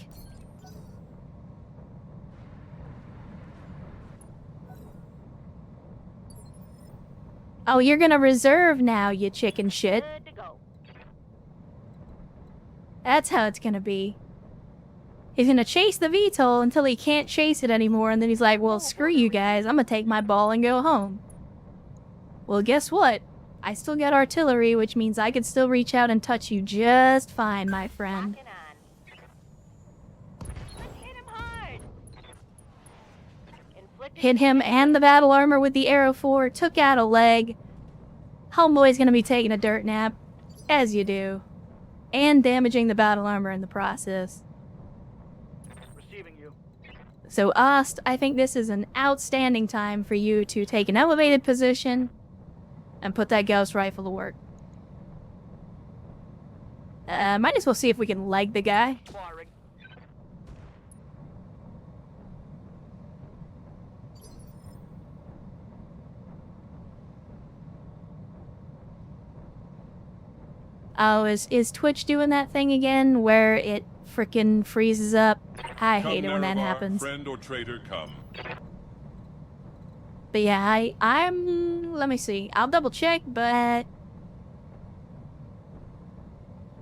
Oh, you're gonna reserve now, you chicken shit. Good to go. That's how it's gonna be. He's gonna chase the VTOL until he can't chase it anymore, and then he's like, well, screw you guys, I'm gonna take my ball and go home. Well, guess what? I still got artillery, which means I could still reach out and touch you just fine, my friend. Locking on. Let's hit him hard. Inflicted Hit him and the battle armor with the Arrow 4, took out a leg. Homeboy's gonna be taking a dirt nap, as you do. And damaging the battle armor in the process. Receiving you. So, Ost, I think this is an outstanding time for you to take an elevated position and put that Gauss rifle to work. Might as well see if we can leg the guy. Firing. Oh, is Twitch doing that thing again where it frickin' freezes up? I Come, hate it when that Nerevar, happens. Friend or traitor, come. But yeah, I'm... Let me see. I'll double check, but...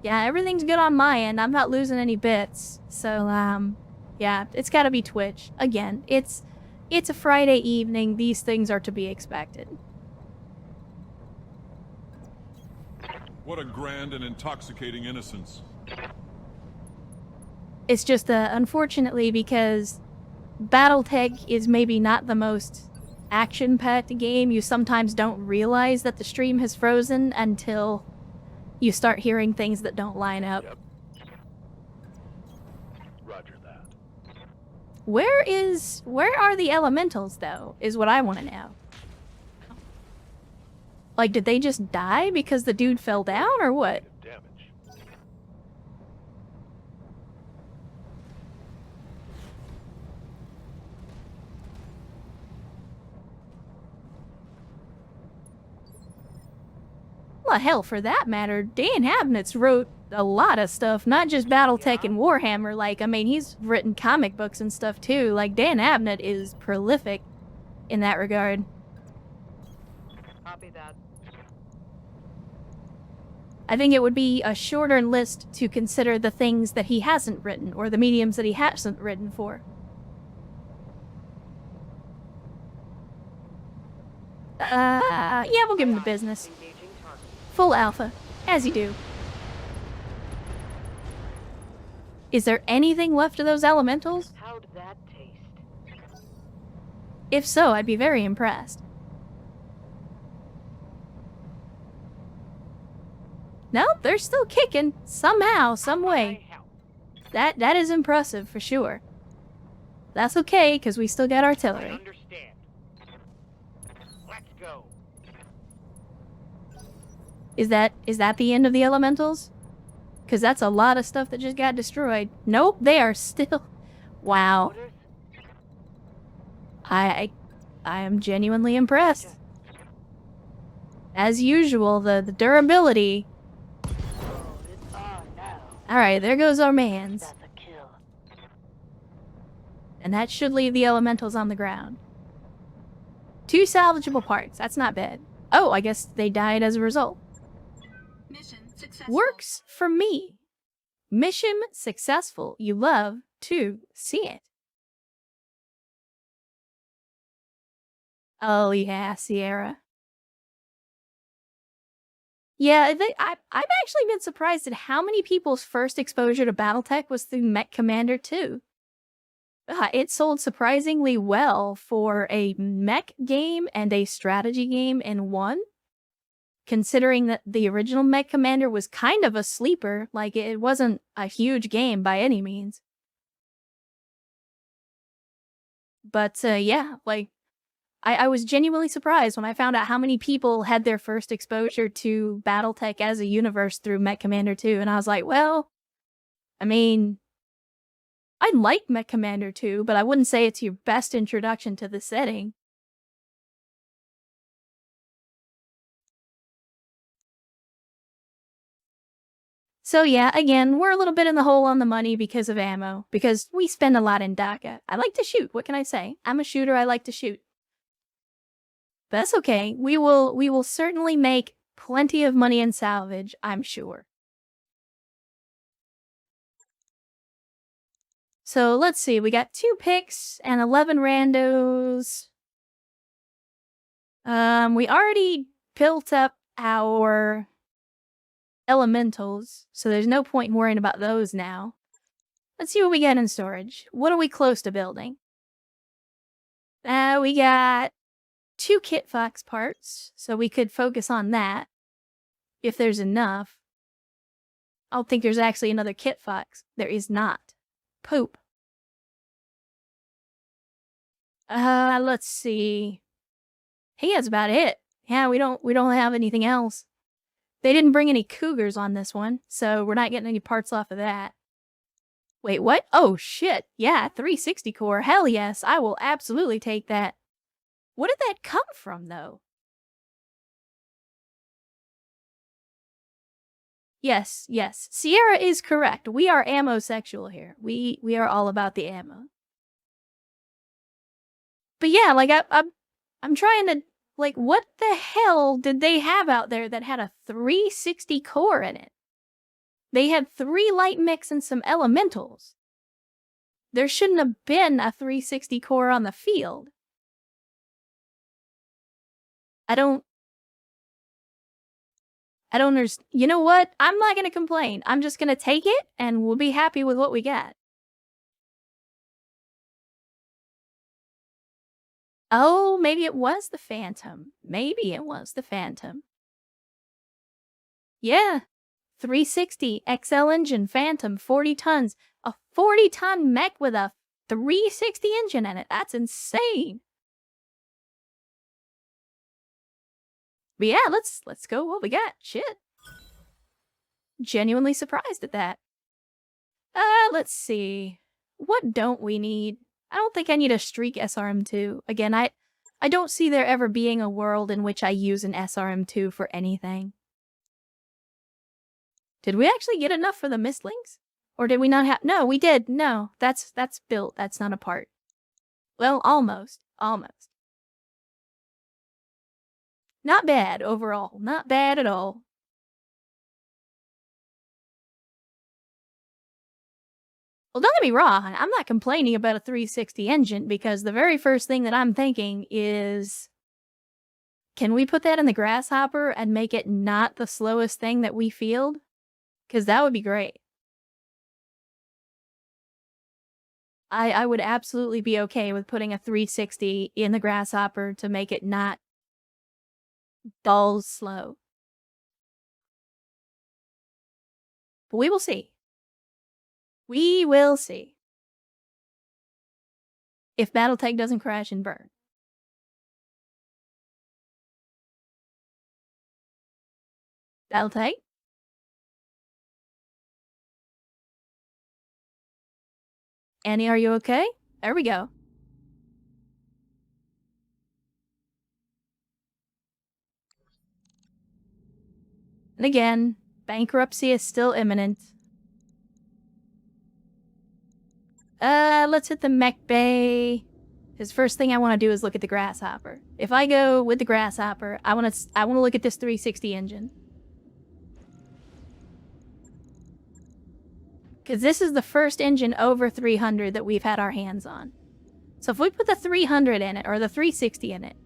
Yeah, everything's good on my end. I'm not losing any bits. So, yeah, it's gotta be Twitch. Again, it's a Friday evening. These things are to be expected. What a grand and intoxicating innocence. It's just, unfortunately, because BattleTech is maybe not the most action-packed game, you sometimes don't realize that the stream has frozen until you start hearing things that don't line up. Yep. Roger that. Where are the elementals, though, is what I want to know. Like, did they just die because the dude fell down, or what? Damage. Well, hell, for that matter, Dan Abnett's wrote a lot of stuff, not just BattleTech and Warhammer. Like, I mean, he's written comic books and stuff, too. Like, Dan Abnett is prolific in that regard. Copy that. I think it would be a shorter list to consider the things that he hasn't written, or the mediums that he hasn't written for. Yeah, we'll give him the business. Engaging target. Full alpha, as you do. Is there anything left of those elementals? How'd that taste? If so, I'd be very impressed. No, they're still kicking somehow, some way. That is impressive for sure. That's okay, because we still got artillery. Understand. Let's go. Is that the end of the elementals? Because that's a lot of stuff that just got destroyed. Nope, they are still... Wow. I am genuinely impressed. As usual, the durability... Alright, there goes our mans. And that should leave the elementals on the ground. 2 salvageable parts. That's not bad. Oh, I guess they died as a result. Mission successful. Works for me. Mission successful. You love to see it. Oh yeah, Sierra. Yeah, I've actually been surprised at how many people's first exposure to BattleTech was through Mech Commander 2. It sold surprisingly well for a mech game and a strategy game in one. Considering that the original Mech Commander was kind of a sleeper, like it wasn't a huge game by any means. But yeah, like I was genuinely surprised when I found out how many people had their first exposure to BattleTech as a universe through Mech Commander 2, and I was like, well, I mean, I like Mech Commander 2, but I wouldn't say it's your best introduction to the setting. So yeah, again, we're a little bit in the hole on the money because of ammo, because we spend a lot in DACA. I like to shoot, what can I say? I'm a shooter, I like to shoot. But that's okay, we will certainly make plenty of money in salvage, I'm sure. So let's see, we got 2 picks and 11 randos. We already built up our elementals, so there's no point in worrying about those now. Let's see what we get in storage. What are we close to building? We got 2 Kit Fox parts, so we could focus on that. If there's enough. I don't think there's actually another Kit Fox. There is not. Poop. Let's see. Hey, that's about it. Yeah, we don't have anything else. They didn't bring any cougars on this one, so we're not getting any parts off of that. Wait, what? Oh, shit. Yeah, 360 core. Hell yes, I will absolutely take that. What did that come from, though? Yes, yes. Sierra is correct. We are ammo-sexual here. We are all about the ammo. But yeah, like, I'm trying to... Like, what the hell did they have out there that had a 360 core in it? They had 3 light mechs and some elementals. There shouldn't have been a 360 core on the field. I don't understand. You know what? I'm not gonna complain. I'm just gonna take it, and we'll be happy with what we got. Oh, maybe it was the Phantom. Maybe it was the Phantom. Yeah. 360 XL engine Phantom, 40 tons. A 40-ton mech with a 360 engine in it. That's insane. But yeah, let's go what we got. Shit. Genuinely surprised at that. Let's see. What don't we need? I don't think I need a Streak SRM2. Again, I don't see there ever being a world in which I use an SRM2 for anything. Did we actually get enough for the Mistlings? Or did we not have... No, we did. No, that's built. That's not a part. Well, almost. Almost. Not bad overall. Not bad at all. Well, don't get me wrong, I'm not complaining about a 360 engine, because the very first thing that I'm thinking is, can we put that in the Grasshopper and make it not the slowest thing that we field? Because that would be great. I would absolutely be okay with putting a 360 in the Grasshopper to make it not dull slow. But we will see. We will see. If BattleTech doesn't crash and burn. BattleTech? Annie, are you okay? There we go. And again, bankruptcy is still imminent. Let's hit the mech bay. Because first thing I want to do is look at the grasshopper. If I go with the grasshopper, I want to look at this 360 engine. Because this is the first engine over 300 that we've had our hands on. So if we put the 300 in it, or the 360 in it,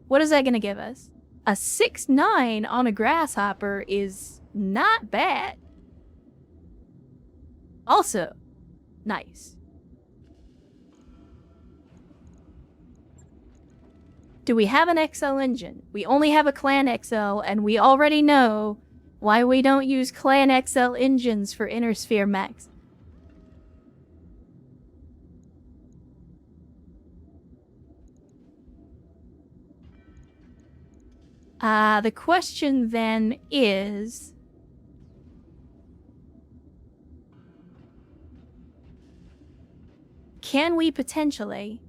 what is that going to give us? A 6.9 on a grasshopper is not bad. Also, nice. Do we have an XL engine? We only have a Clan XL, and we already know why we don't use Clan XL engines for Inner Sphere mechs. The question then is... can we potentially...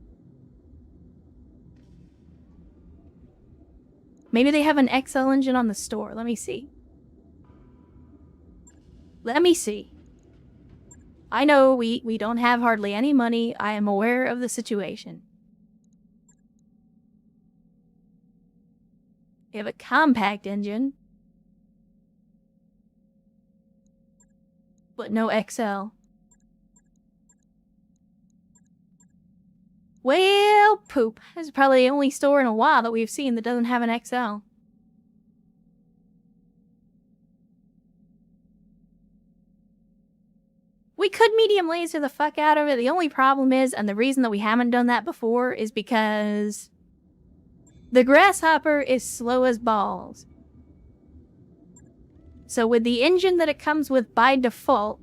maybe they have an XL engine on the store. Let me see. Let me see. I know we don't have hardly any money. I am aware of the situation. We have a compact engine. But no XL. Well, poop. This is probably the only store in a while that we've seen that doesn't have an XL. We could medium laser the fuck out of it. The only problem is, and the reason that we haven't done that before, is because the grasshopper is slow as balls. So with the engine that it comes with by default,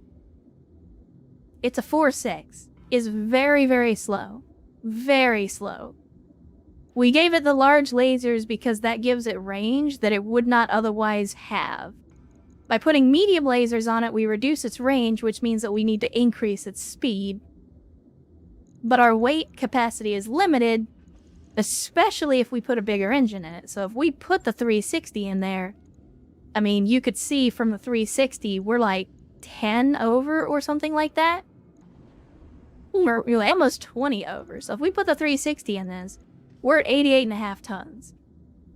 it's a 4.6, is very, very slow. Very slow. We gave it the large lasers because that gives it range that it would not otherwise have. By putting medium lasers on it, we reduce its range, which means that we need to increase its speed. But our weight capacity is limited, especially if we put a bigger engine in it. So if we put the 360 in there, I mean, you could see from the 360, we're like 10 over or something like that. We're almost 20 over. So if we put the 360 in this, we're at 88.5 tons.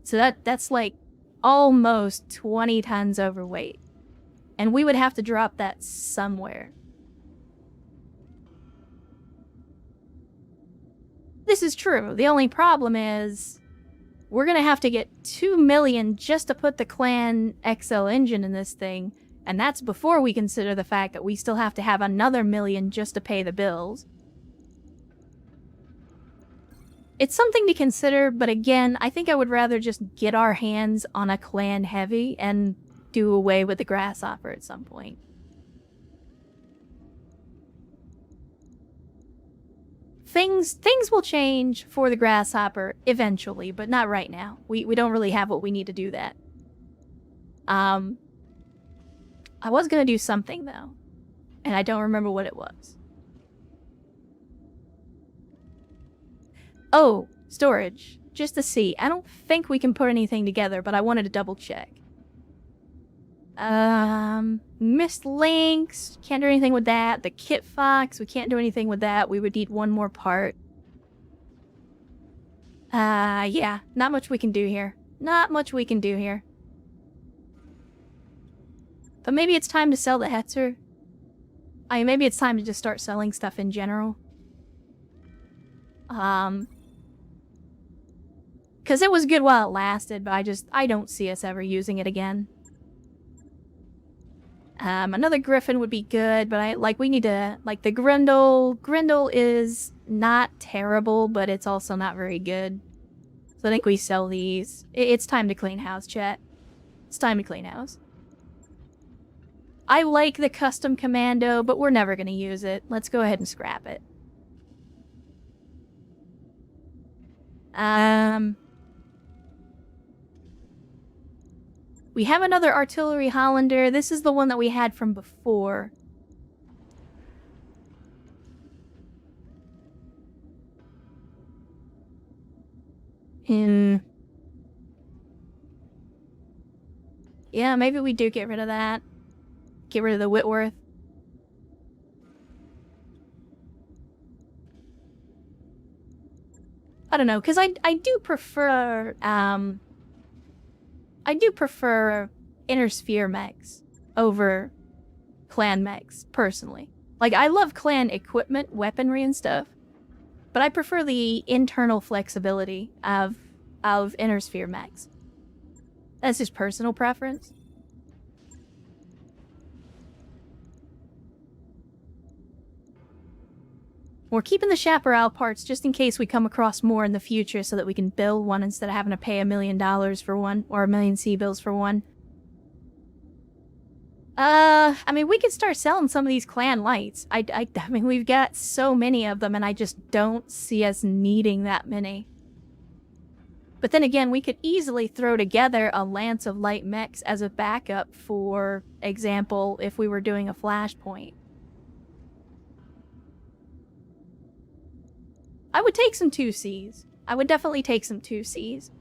So that's like almost 20 tons overweight. And we would have to drop that somewhere. This is true. The only problem is we're going to have to get 2 million just to put the Clan XL engine in this thing. And that's before we consider the fact that we still have to have another million just to pay the bills. It's something to consider, but again, I think I would rather just get our hands on a Clan Heavy and do away with the Grasshopper at some point. Things will change for the Grasshopper eventually, but not right now. We don't really have what we need to do that. I was gonna do something though, and I don't remember what it was. Oh, storage. Just to see. I don't think we can put anything together, but I wanted to double check. Mist links. Can't do anything with that. The Kit Fox. We can't do anything with that. We would need one more part. Yeah. Not much we can do here. Not much we can do here. But maybe it's time to sell the Hetzer. I mean, maybe it's time to just start selling stuff in general. Because it was good while it lasted, but I don't see us ever using it again. Another Griffin would be good, but we need to, the Grendel. Grendel is not terrible, but it's also not very good. So I think we sell these. It's time to clean house, chat. It's time to clean house. I like the custom commando, but we're never going to use it. Let's go ahead and scrap it. We have another artillery Hollander. This is the one that we had from before. Yeah, maybe we do get rid of that. Get rid of the Whitworth. I don't know, because I do prefer inner sphere mechs over clan mechs, personally. Like, I love clan equipment, weaponry and stuff, but I prefer the internal flexibility of inner sphere mechs. That's just personal preference. We're keeping the chaparral parts just in case we come across more in the future so that we can build one instead of having to pay $1 million for one, or 1 million C-bills for one. I mean, we could start selling some of these clan lights. I mean, we've got so many of them, and I just don't see us needing that many. But then again, we could easily throw together a lance of light mechs as a backup, for example, if we were doing a flashpoint. I would take some 2Cs. I would definitely take some 2Cs.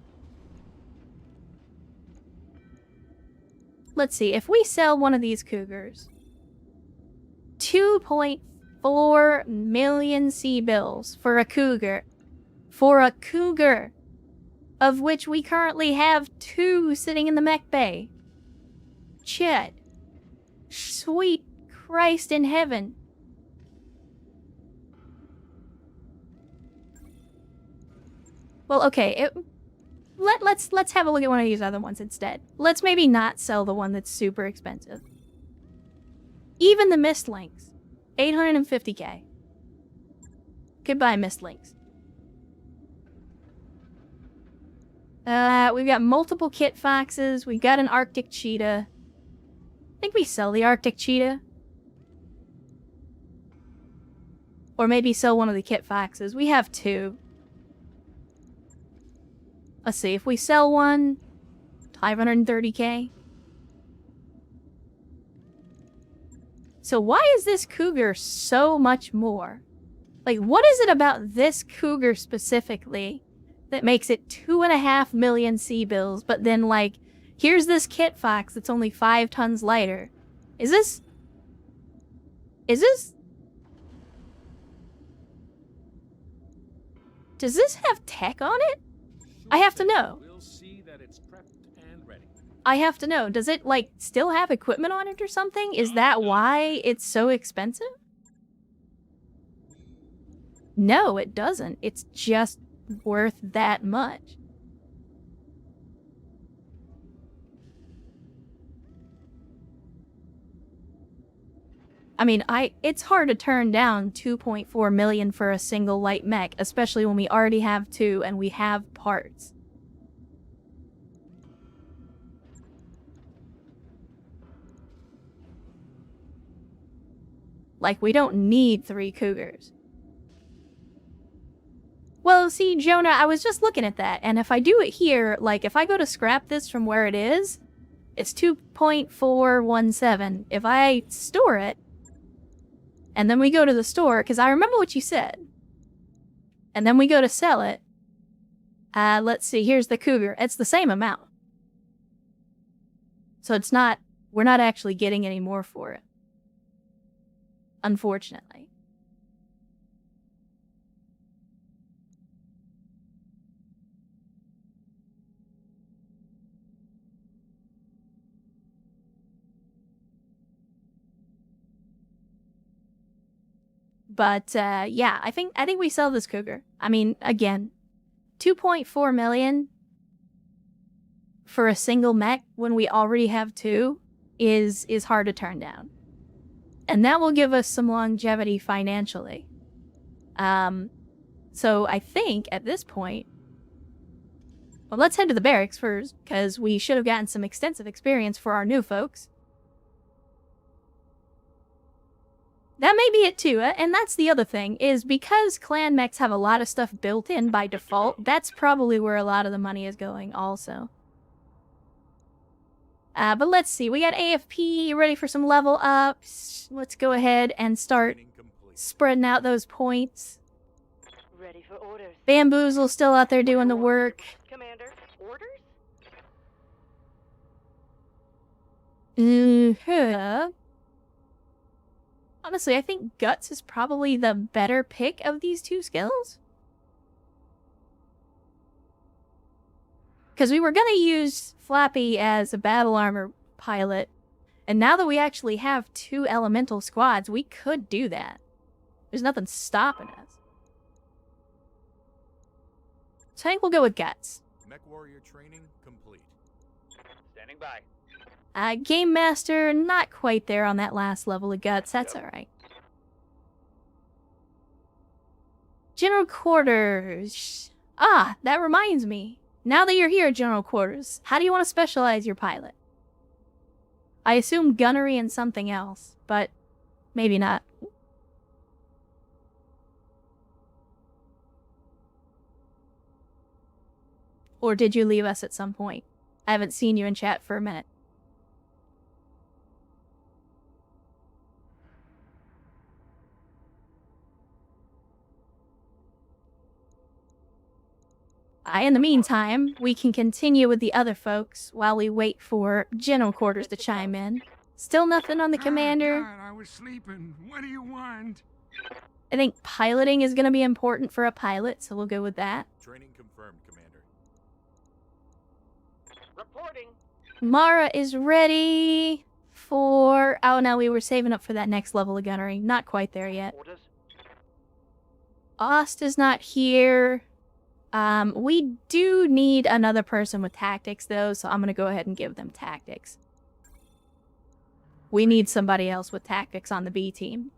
Let's see, if we sell one of these Cougars, 2.4 million C-bills for a Cougar. For a Cougar! Of which we currently have 2 sitting in the mech bay. Chet. Sweet Christ in heaven. Well, okay, let's have a look at one of these other ones instead. Let's maybe not sell the one that's super expensive. Even the Mist Links, 850k. Goodbye, Mist Links. We've got multiple Kit Foxes. We've got an Arctic Cheetah. I think we sell the Arctic Cheetah. Or maybe sell one of the Kit Foxes. We have 2. Let's see, if we sell one, 530k. So why is this Cougar so much more? Like, what is it about this Cougar specifically that makes it 2.5 million C-bills, but then, like, here's this Kit Fox that's only 5 tons lighter? Is this... Does this have tech on it? I have to know. We'll see that it's prepped and ready. I have to know. Does it, like, still have equipment on it or something? Is that why it's so expensive? No, it doesn't. It's just worth that much. I mean, it's hard to turn down 2.4 million for a single light mech, especially when we already have 2 and we have parts. Like, we don't need 3 Cougars. Well, see, Jonah, I was just looking at that, and if I do it here, like, if I go to scrap this from where it is, it's 2.417. If I store it, and then we go to the store, because I remember what you said. And then we go to sell it. Let's see, here's the Cougar. It's the same amount. So it's not, we're not actually getting any more for it. Unfortunately. But, yeah, I think we sell this Cougar. I mean, again, 2.4 million for a single mech when we already have 2 is hard to turn down. And that will give us some longevity financially. So I think at this point, well, let's head to the barracks first, because we should have gotten some extensive experience for our new folks. That may be it too, and that's the other thing, is because clan mechs have a lot of stuff built in by default, that's probably where a lot of the money is going also. But let's see, we got AFP ready for some level ups. Let's go ahead and start spreading out those points. Ready for orders. Bamboozle's still out there doing the work. Commander, orders? Honestly, I think Guts is probably the better pick of these two skills. Because we were going to use Flappy as a battle armor pilot, and now that we actually have 2 elemental squads, we could do that. There's nothing stopping us. So I think we'll go with Guts. Mech warrior training complete. Standing by. Game Master, not quite there on that last level of Guts. That's alright. General Quarters. Ah, that reminds me. Now that you're here, General Quarters, how do you want to specialize your pilot? I assume gunnery and something else, but maybe not. Or did you leave us at some point? I haven't seen you in chat for a minute. In the meantime, we can continue with the other folks while we wait for General Quarters to chime in. Still nothing on the commander. God, I was sleeping. What do you want? I think piloting is going to be important for a pilot, so we'll go with that. Training confirmed, Commander. Reporting. Mara is ready for... Oh, no, we were saving up for that next level of gunnery. Not quite there yet. Orders. Ost is not here. We do need another person with tactics, though, so I'm going to go ahead and give them tactics. We need somebody else with tactics on the B team.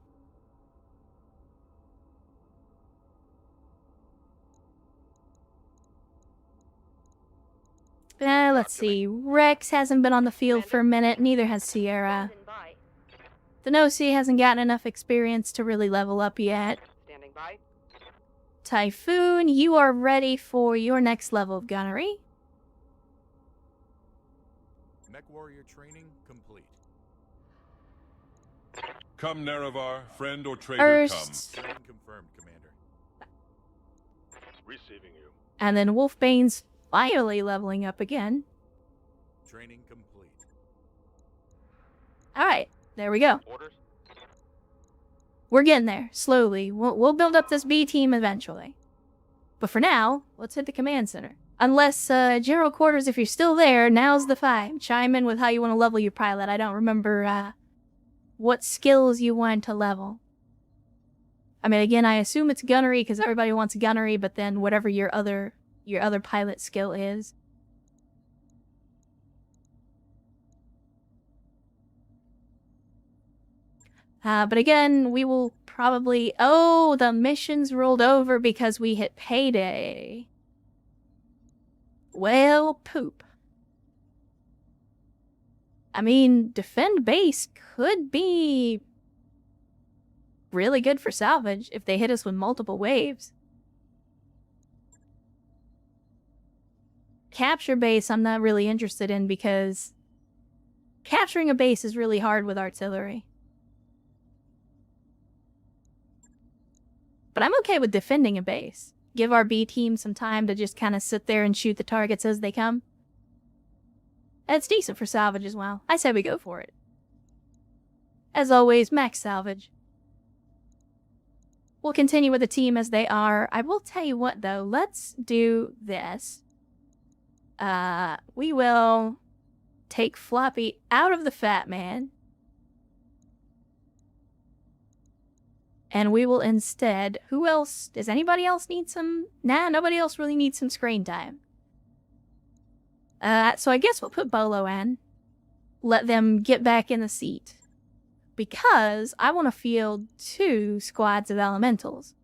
Let's see. Rex hasn't been on the field for a minute, neither has Sierra. Standing by. Denosi hasn't gotten enough experience to really level up yet. Standing by. Typhoon, you are ready for your next level of gunnery. Mech warrior training complete. Come, Nerevar, friend or traitor, First, Training confirmed, Commander. Receiving you. and then Wolfbane's finally leveling up again. Training complete. Alright, there we go. Orders. We're getting there, slowly. We'll build up this B team eventually. But for now, let's hit the command center. Unless, General Quarters, if you're still there, now's the time. Chime in with how you want to level your pilot. I don't remember, what skills you want to level. I mean, again, I assume it's gunnery, because everybody wants gunnery, but then whatever your other pilot skill is. But again, we will probably... Oh, the missions rolled over because we hit payday. Well, poop. I mean, defend base could be really good for salvage if they hit us with multiple waves. Capture base I'm not really interested in because capturing a base is really hard with artillery. But I'm okay with defending a base. Give our B team some time to just kind of sit there and shoot the targets as they come. It's decent for salvage as well. I say we go for it. As always, max salvage. We'll continue with the team as they are. I will tell you what, though. Let's do this. We will take Floppy out of the Fat Man. And we will instead... Who else? Does anybody else need some... Nah, nobody else really needs some screen time. So I guess we'll put Bolo in. Let them get back in the seat. Because I want to field 2 squads of elementals.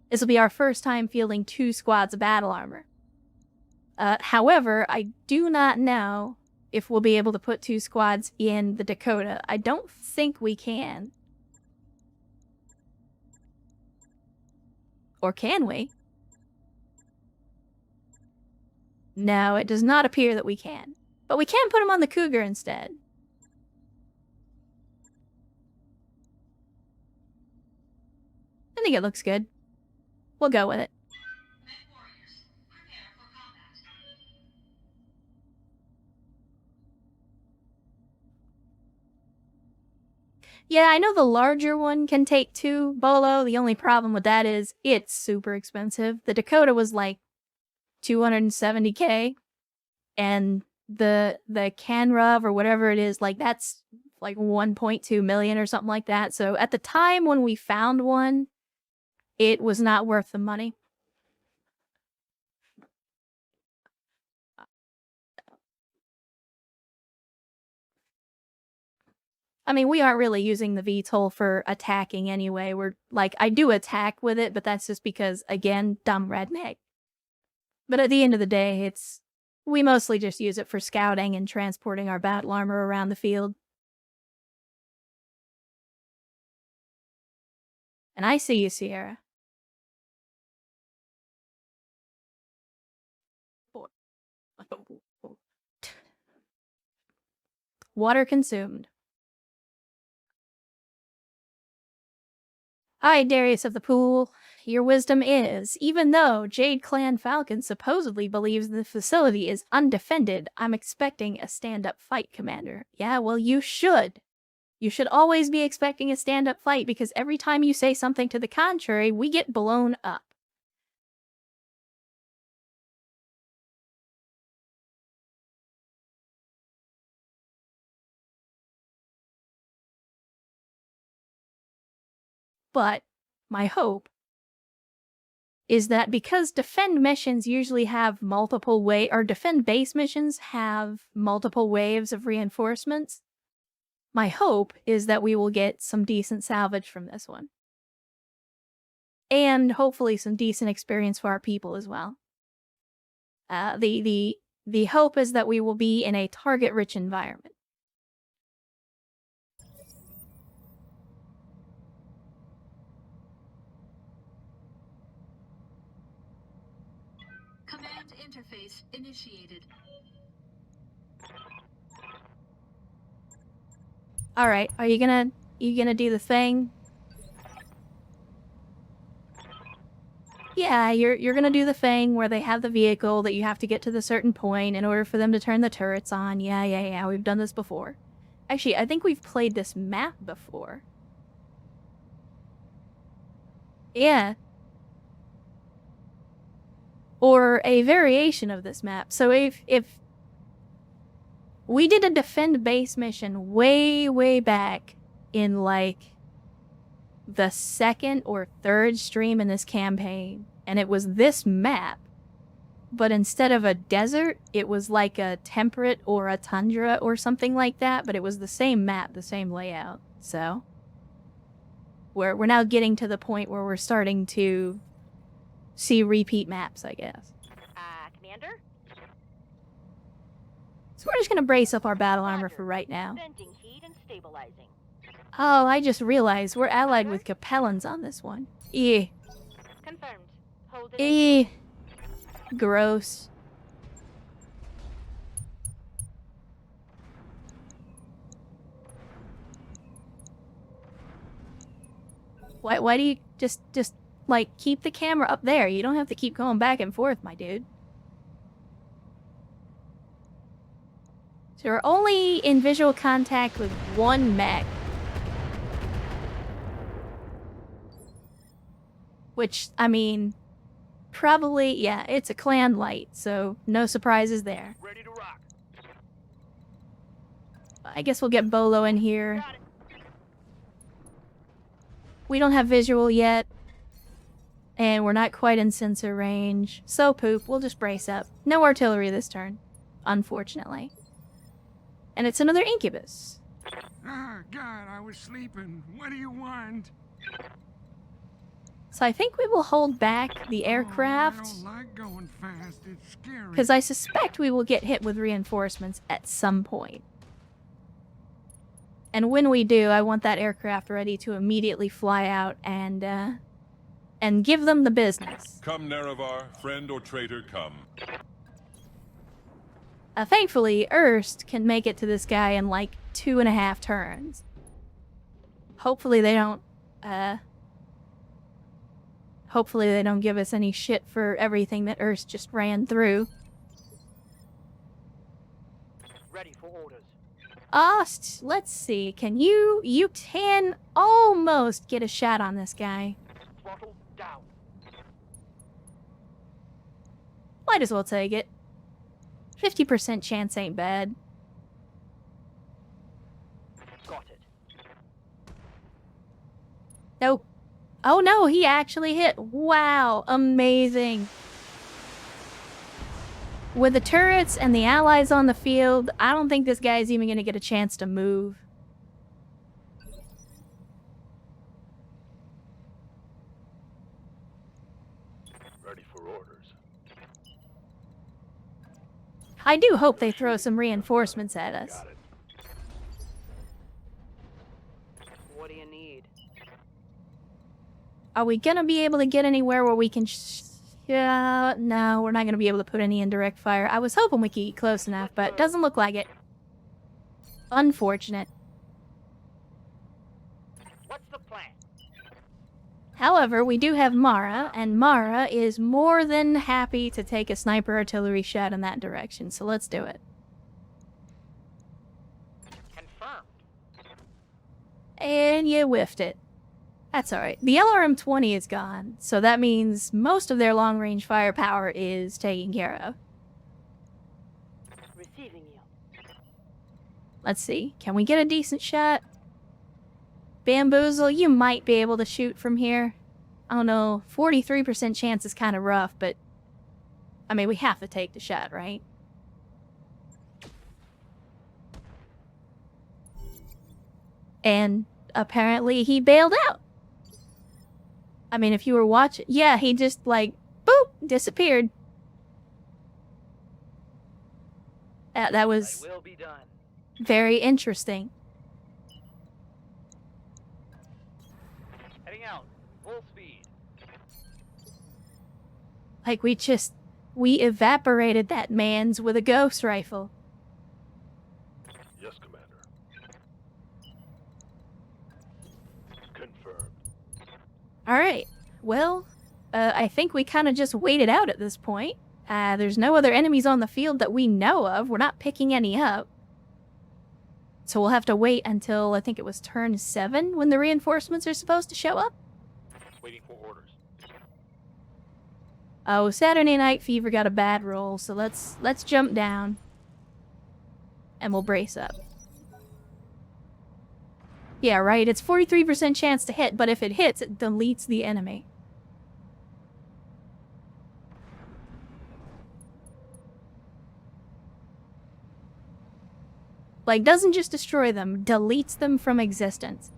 This will be our first time fielding 2 squads of battle armor. However, I do not know if we'll be able to put 2 squads in the Dakota. I don't think we can. Or can we? No, it does not appear that we can. But we can put them on the Cougar instead. I think it looks good. We'll go with it. Yeah, I know the larger one can take 2 Bolo. The only problem with that is it's super expensive. The Dakota was like 270k, and the Canruv or whatever it is, like that's like 1.2 million or something like that. So at the time when we found one, it was not worth the money. I mean, we aren't really using the VTOL for attacking anyway. We're like, I do attack with it, but that's just because, again, dumb redneck. But at the end of the day, we mostly just use it for scouting and transporting our battle armor around the field. And I see you, Sierra. Water consumed. Hi, Darius of the Pool. Your wisdom is, even though Jade Clan Falcon supposedly believes the facility is undefended, I'm expecting a stand-up fight, Commander. Yeah, well, you should. You should always be expecting a stand-up fight, because every time you say something to the contrary, we get blown up. But my hope is that because defend missions usually have multiple or defend base missions have multiple waves of reinforcements, my hope is that we will get some decent salvage from this one. And hopefully some decent experience for our people as well. The hope is that we will be in a target-rich environment. Command interface initiated. All right, are you gonna do the thing? Yeah, you're gonna do the thing where they have the vehicle that you have to get to the certain point in order for them to turn the turrets on. Yeah, we've done this before. Actually, I think we've played this map before. Yeah. Or a variation of this map. So if we did a defend base mission way back in like the 2nd or 3rd stream in this campaign, and it was this map, but instead of a desert, it was like a temperate or a tundra or something like that, but it was the same map, the same layout. So we're now getting to the point where we're starting to see repeat maps, I guess. Commander? So we're just gonna brace up our battle armor for right now. Venting heat and stabilizing. Oh, I just realized we're allied with Capellans on this one. Confirmed. Hold it. Gross. Why do you just like keep the camera up there? You don't have to keep going back and forth, my dude. So we're only in visual contact with one mech. Which, I mean, probably, yeah, it's a clan light, so no surprises there. Ready to rock. I guess we'll get Bolo in here. Got it. We don't have visual yet. And we're not quite in sensor range. So poop, we'll just brace up. No artillery this turn, unfortunately. And it's another incubus. Ah, God, I was sleeping. What do you want? So I think we will hold back the aircraft. Oh, I don't like going fast. It's scary. Because I suspect we will get hit with reinforcements at some point. And when we do, I want that aircraft ready to immediately fly out and and give them the business. Come, Nerevar, friend or traitor, come. Thankfully, Erst can make it to this guy in like 2.5 turns. Hopefully they don't, hopefully they don't give us any shit for everything that Erst just ran through. Ready for orders. Ost, let's see, you can almost get a shot on this guy. Throttle down. Might as well take it. 50% chance ain't bad. Got it. Nope. Oh no, he actually hit. Wow, amazing. With the turrets and the allies on the field, I don't think this guy's even gonna get a chance to move. Ready for orders. I do hope they throw some reinforcements at us. Got it. What do you need? Are we gonna be able to get anywhere where we can yeah, no, we're not gonna be able to put any indirect fire. I was hoping we could get close enough, but doesn't look like it. Unfortunate. What's the plan? However, we do have Mara, and Mara is more than happy to take a sniper artillery shot in that direction, so let's do it. Confirmed. And you whiffed it. That's alright. The LRM-20 is gone, so that means most of their long-range firepower is taken care of. Receiving you. Let's see. Can we get a decent shot? Bamboozle, you might be able to shoot from here. I don't know. 43% chance is kind of rough, but... I mean, we have to take the shot, right? And apparently he bailed out. I mean, if you were watching... Yeah, he just, like, boop, disappeared. That was I will be done. very interesting. Heading out. Full speed. Like, we evaporated that man's with a ghost rifle. Yes, Commander. Confirmed. Alright, well, I think we kind of just waited out at this point. There's no other enemies on the field that we know of. We're not picking any up. So we'll have to wait until, I think it was turn 7 when the reinforcements are supposed to show up. Waiting for orders. Oh, Saturday Night Fever got a bad roll, so let's jump down. And we'll brace up. Yeah, right, it's 43% chance to hit, but if it hits, it deletes the enemy. Like, doesn't just destroy them, deletes them from existence.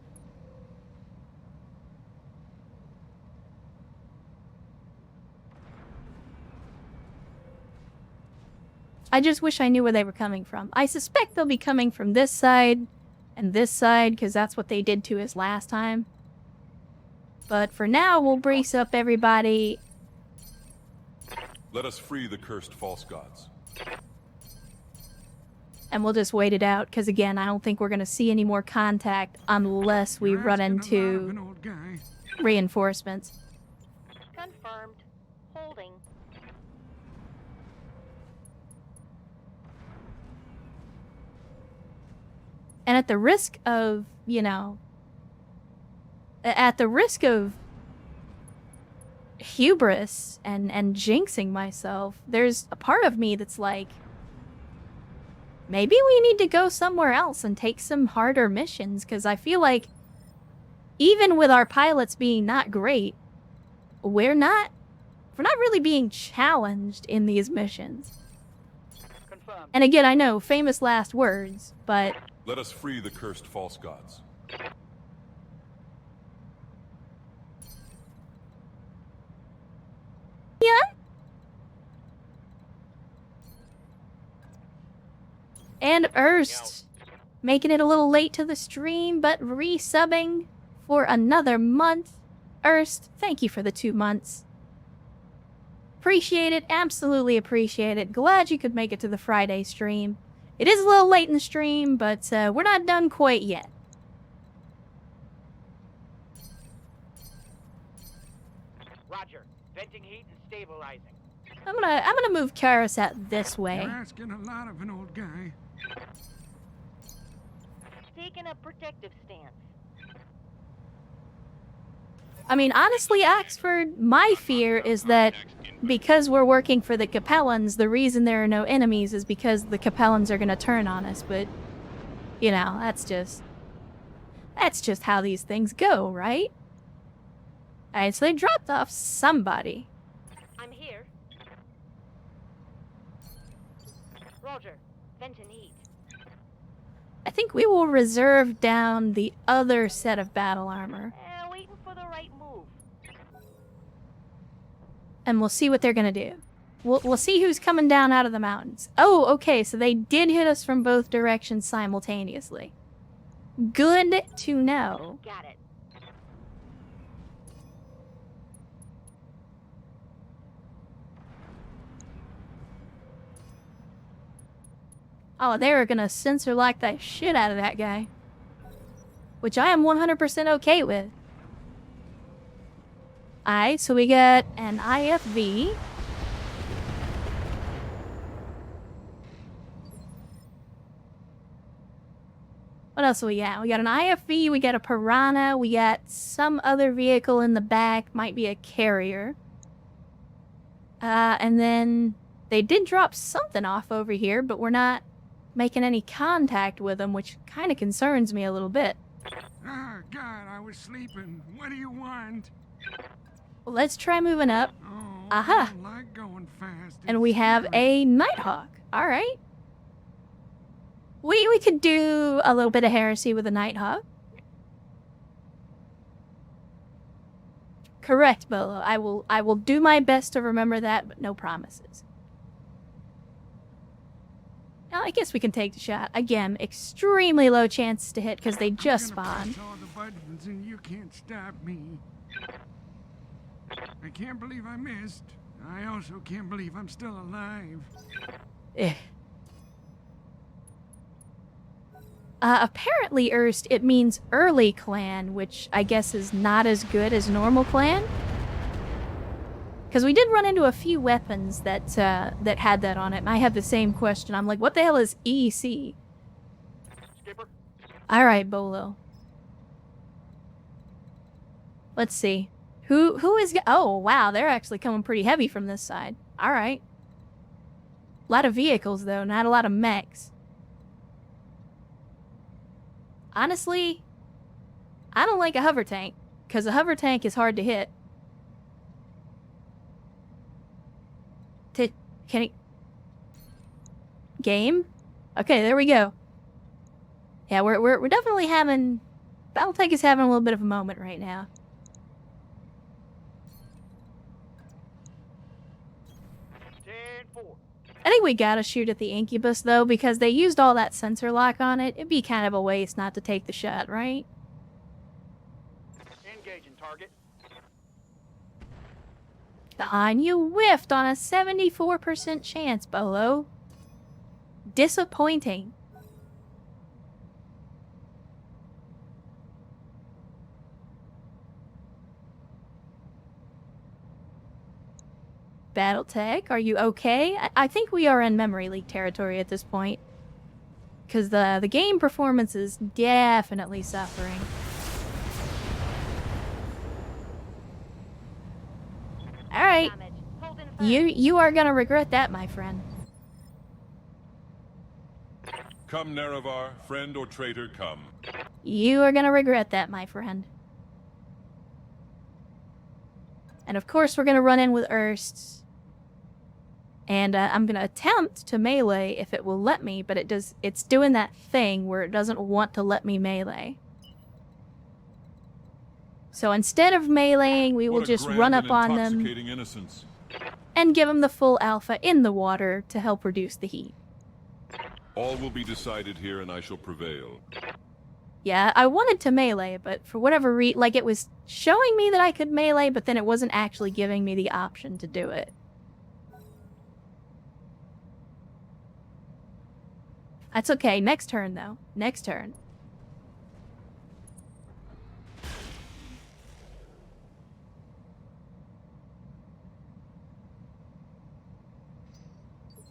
I just wish I knew where they were coming from. I suspect they'll be coming from this side and this side, because that's what they did to us last time. But for now, we'll brace up everybody. Let us free the cursed false gods. And we'll just wait it out, because again, I don't think we're going to see any more contact unless we You're run asking a lot of into an old guy. reinforcements. Confirmed. Holding. And at the risk of, you know, at the risk of hubris and jinxing myself, there's a part of me that's like, maybe we need to go somewhere else and take some harder missions, because I feel like even with our pilots being not great, we're not really being challenged in these missions. Confirmed. And again, I know, famous last words, but Let us free the cursed false gods. yeah. And Erst, making it a little late to the stream, but resubbing for another month. Erst, thank you for the 2 months. Appreciate it, absolutely appreciate it. Glad you could make it to the Friday stream. It is a little late in the stream, but we're not done quite yet. Roger. Venting heat and stabilizing. I'm gonna move Karis out this way. You're asking a lot of an old guy. Taking a protective stance. I mean, honestly, Oxford, my fear is that because we're working for the Capellans, the reason there are no enemies is because the Capellans are gonna turn on us, but, you know, that's just how these things go, right? Alright, so they dropped off somebody. I'm here. Roger. Venting heat. I think we will reserve down the other set of battle armor. Waiting for the right move. And we'll see what they're gonna do. We'll see who's coming down out of the mountains. Oh, okay, so they did hit us from both directions simultaneously. Good to know. Got it. Oh, they were gonna censor lock that shit out of that guy. Which I am 100% okay with. Alright, so we got an IFV. What else do we got? We got an IFV, we got a Piranha, we got some other vehicle in the back, might be a carrier. And then they did drop something off over here, but we're not making any contact with them, which kind of concerns me a little bit. Ah, God, I was sleeping. What do you want? Well, let's try moving up. Oh, Aha. I don't like going fast. And It's we have scary. a Nighthawk. Alright. We could do a little bit of heresy with a Nighthawk. Correct, Bolo. I will do my best to remember that, but no promises. Now, I guess we can take the shot. Again, extremely low chance to hit because they just I'm gonna spawned. press all the buttons and you can't stop me. I can't believe I missed. I also can't believe I'm still alive. Eh. Apparently, Erst, it means early clan, which I guess is not as good as normal clan. Because we did run into a few weapons that that had that on it, and I had the same question. I'm like, what the hell is EC? Skipper. Alright, Bolo. Let's see. Who is... Oh, wow, they're actually coming pretty heavy from this side. Alright. A lot of vehicles, though, not a lot of mechs. Honestly, I don't like a hover tank, because a hover tank is hard to hit. Can it... Game? Okay, there we go. Yeah, we're definitely having... BattleTech is having a little bit of a moment right now. I think we gotta shoot at the Incubus, though, because they used all that sensor lock on it. It'd be kind of a waste not to take the shot, right? Engaging target. And you whiffed on a 74% chance, Bolo. Disappointing. BattleTech, are you okay? I think we are in Memory League territory at this point. Because the game performance is definitely suffering. Alright. Damage. Holding fire. You are gonna regret that, my friend. Come, Nerevar, friend or traitor, come. You are gonna regret that, my friend. And of course we're gonna run in with Ersts. And I'm gonna attempt to melee if it will let me, but it's doing that thing where it doesn't want to let me melee. So instead of meleeing, we will What a just grand run and up on them intoxicating innocence. and give them the full alpha in the water to help reduce the heat. All will be decided here, and I shall prevail. Yeah, I wanted to melee, but for whatever reason, like, it was showing me that I could melee, but then it wasn't actually giving me the option to do it. That's okay. Next turn, though. Next turn.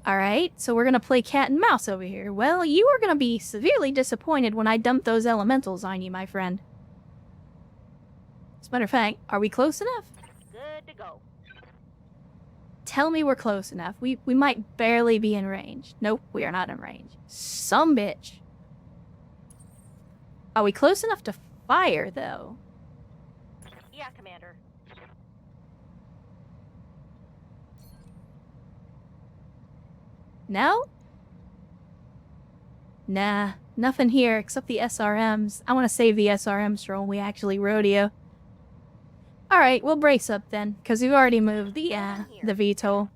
Alright, so we're gonna play cat and mouse over here. Well, you are gonna be severely disappointed when I dump those elementals on you, my friend. As a matter of fact, are we close enough? Good to go. Tell me we're close enough. We might barely be in range. Nope, we are not in range. Some bitch. Are we close enough to fire, though? Yeah, Commander. No? Nah, nothing here except the SRMs. I want to save the SRMs for when we actually rodeo. Alright, we'll brace up then, because we've already moved the VTOL.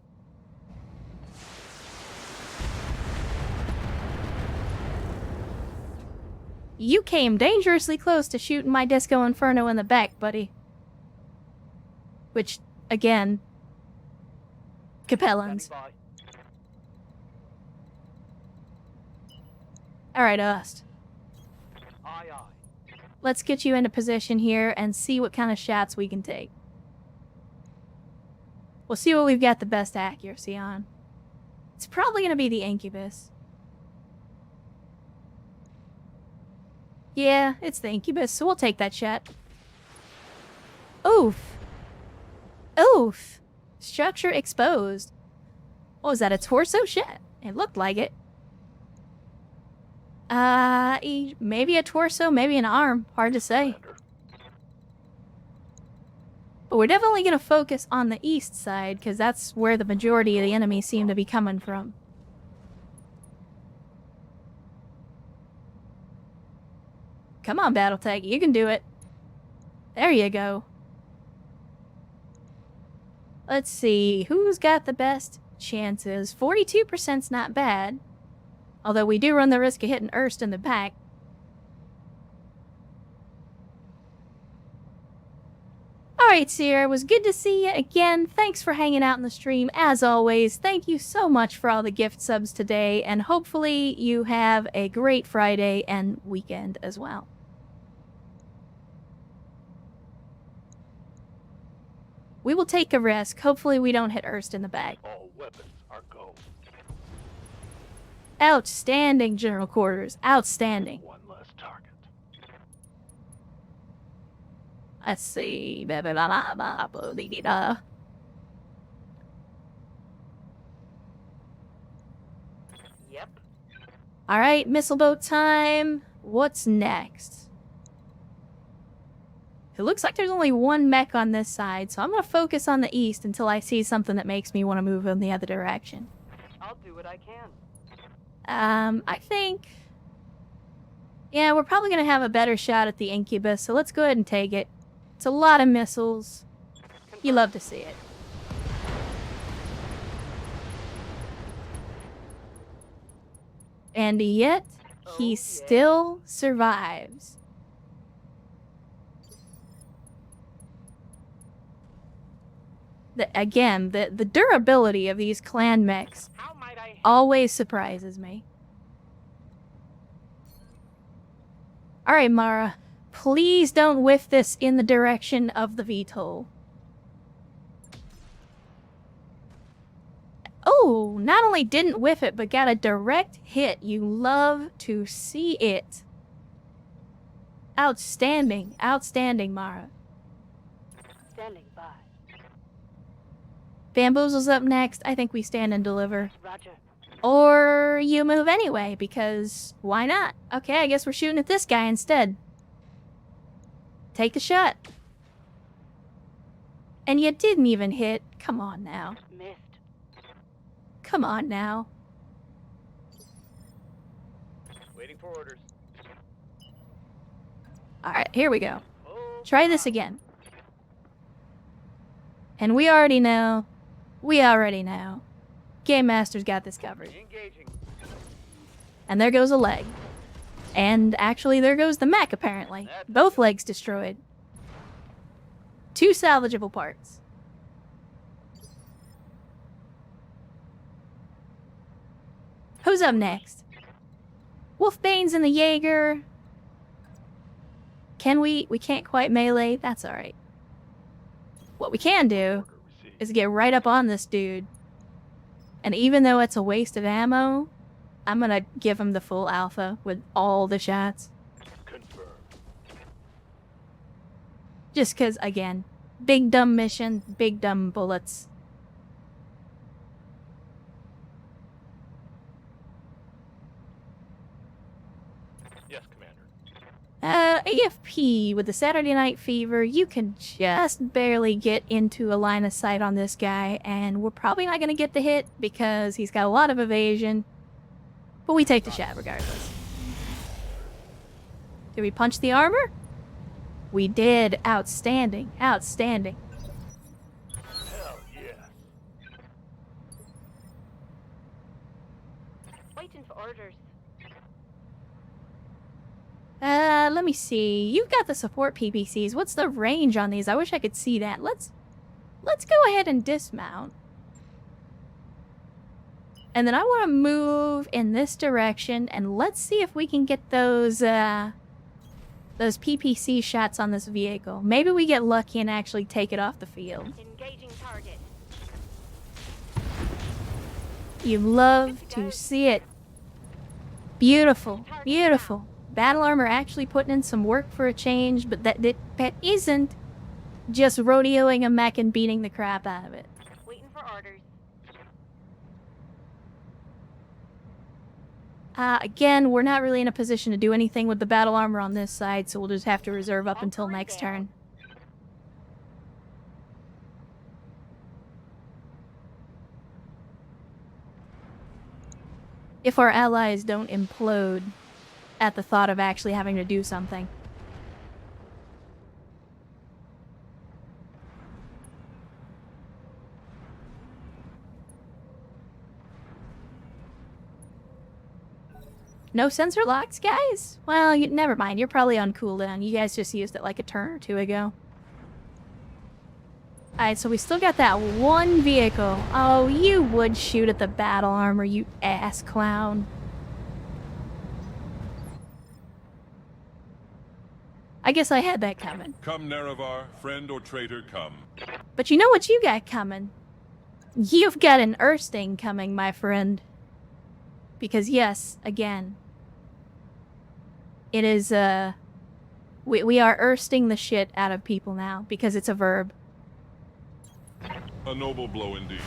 You came dangerously close to shooting my Disco Inferno in the back, buddy. Which, again... Capellans. Standing by. Alright, Ust. Aye, aye. Let's get you into position here and see what kind of shots we can take. We'll see what we've got the best accuracy on. It's probably going to be the Incubus. Yeah, it's the Incubus, so we'll take that shot. Oof. Oof. Structure exposed. What was that, a torso? Shit. It looked like it. Maybe a torso, maybe an arm. Hard to say. But we're definitely going to focus on the east side, because that's where the majority of the enemies seem to be coming from. Come on, BattleTech, you can do it. There you go. Let's see, who's got the best chances? 42%'s not bad. Although we do run the risk of hitting Erst in the back. Alright, Sierra, it was good to see you again. Thanks for hanging out in the stream. As always, thank you so much for all the gift subs today, and hopefully you have a great Friday and weekend as well. We will take a risk. Hopefully we don't hit Erst in the back. All weapons are go. Outstanding, General Quarters. Outstanding. One less target. Let's see. Yep. Alright, missile boat time. What's next? It looks like there's only one mech on this side, so I'm going to focus on the east until I see something that makes me want to move in the other direction. I'll do what I can. I think... Yeah, we're probably going to have a better shot at the Incubus, so let's go ahead and take it. It's a lot of missiles. You love to see it. And yet, he still survives. Again, the durability of these clan mechs How might I... always surprises me. Alright, Mara. Please don't whiff this in the direction of the VTOL. Oh, not only didn't whiff it, but got a direct hit. You love to see it. Outstanding. Outstanding, Mara. Standing by. Bamboozle's up next. I think we stand and deliver. Roger. Or you move anyway, because why not? Okay, I guess we're shooting at this guy instead. Take the shot. And you didn't even hit. Come on now. Missed. Come on now. Waiting for orders. Alright, here we go. Oh, Try this again. And we already know. Game Master's got this covered. engaging. And there goes a leg. And actually, there goes the mech, apparently. Both legs destroyed. 2 salvageable parts. Who's up next? Wolfbane's and the Jaeger. Can we? We can't quite melee. That's alright. What we can do is get right up on this dude. And even though it's a waste of ammo, I'm gonna give him the full alpha with all the shots. Confirmed. Just cause, again, big dumb mission, big dumb bullets. Yes, Commander. AFP, with the Saturday Night Fever, you can just barely get into a line of sight on this guy, and we're probably not gonna get the hit because he's got a lot of evasion. But we take the shot regardless. Did we punch the armor? We did. Outstanding. Outstanding. Hell yes. Waiting for orders. Let me see. You've got the support PPCs. What's the range on these? I wish I could see that. Let's go ahead and dismount. And then I want to move in this direction, and let's see if we can get those PPC shots on this vehicle. Maybe we get lucky and actually take it off the field. Engaging target. You love to see it. Beautiful, beautiful. Battle armor actually putting in some work for a change, but that isn't just rodeoing a mech and beating the crap out of it. Waiting for orders. Again, we're not really in a position to do anything with the battle armor on this side, so we'll just have to reserve up until next turn. If our allies don't implode at the thought of actually having to do something. No sensor locks, guys? Well, never mind. You're probably on cooldown. You guys just used it like a turn or two ago. Alright, so we still got that one vehicle. Oh, you would shoot at the battle armor, you ass clown. I guess I had that coming. Come, Nerevar, friend or traitor, come. But you know what you got coming? You've got an Ersting coming, my friend. Because yes, again, it is, we are Ersting the shit out of people now, because it's a verb. A noble blow indeed.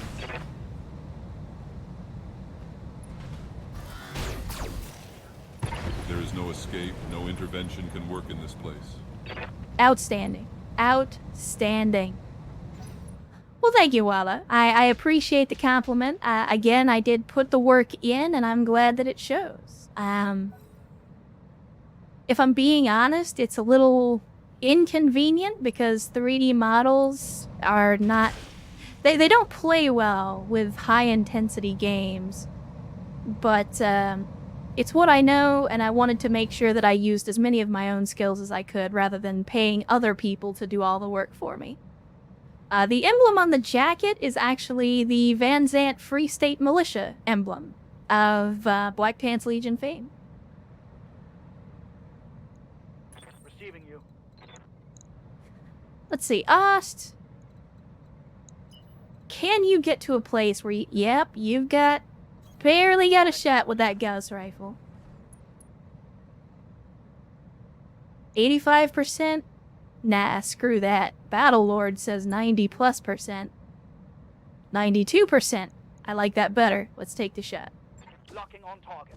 There is no escape, no intervention can work in this place. Outstanding. Outstanding. Well, thank you, Walla. I appreciate the compliment. Again, I did put the work in, and I'm glad that it shows. If I'm being honest, it's a little inconvenient because 3D models are not... They don't play well with high-intensity games. But, it's what I know, and I wanted to make sure that I used as many of my own skills as I could, rather than paying other people to do all the work for me. The emblem on the jacket is actually the Van Zant Free State Militia emblem of Black Pants Legion fame. Receiving you. Let's see, Ost. Can you get to a place where yep, you've got... barely got a shot with that Gauss rifle. 85%? Nah, screw that. Battlelord says 90+%. 92%. I like that better. Let's take the shot. Locking on target.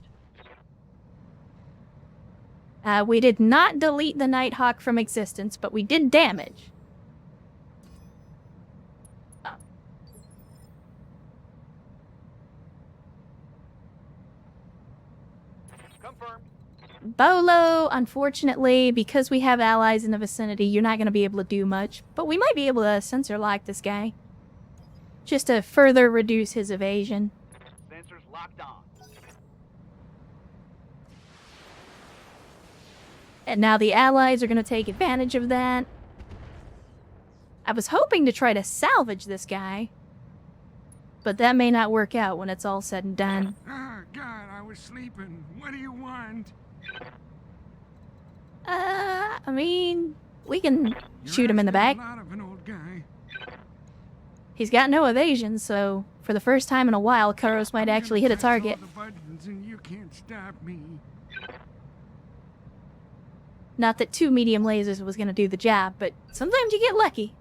We did not delete the Nighthawk from existence, but we did damage. Oh. Confirmed. Bolo, unfortunately, because we have allies in the vicinity, you're not going to be able to do much. But we might be able to sensor lock this guy. Just to further reduce his evasion. Sensors locked on. And now the allies are going to take advantage of that. I was hoping to try to salvage this guy, but that may not work out when it's all said and done. Ah, God, I was sleeping. What do you want? I mean, we can shoot him in the back. You're asking a lot of an old guy. He's got no evasion, so for the first time in a while, Kuros might actually hit a target. I'm gonna press all the buttons and you can't stop me. Not that 2 medium lasers was gonna do the job, but sometimes you get lucky.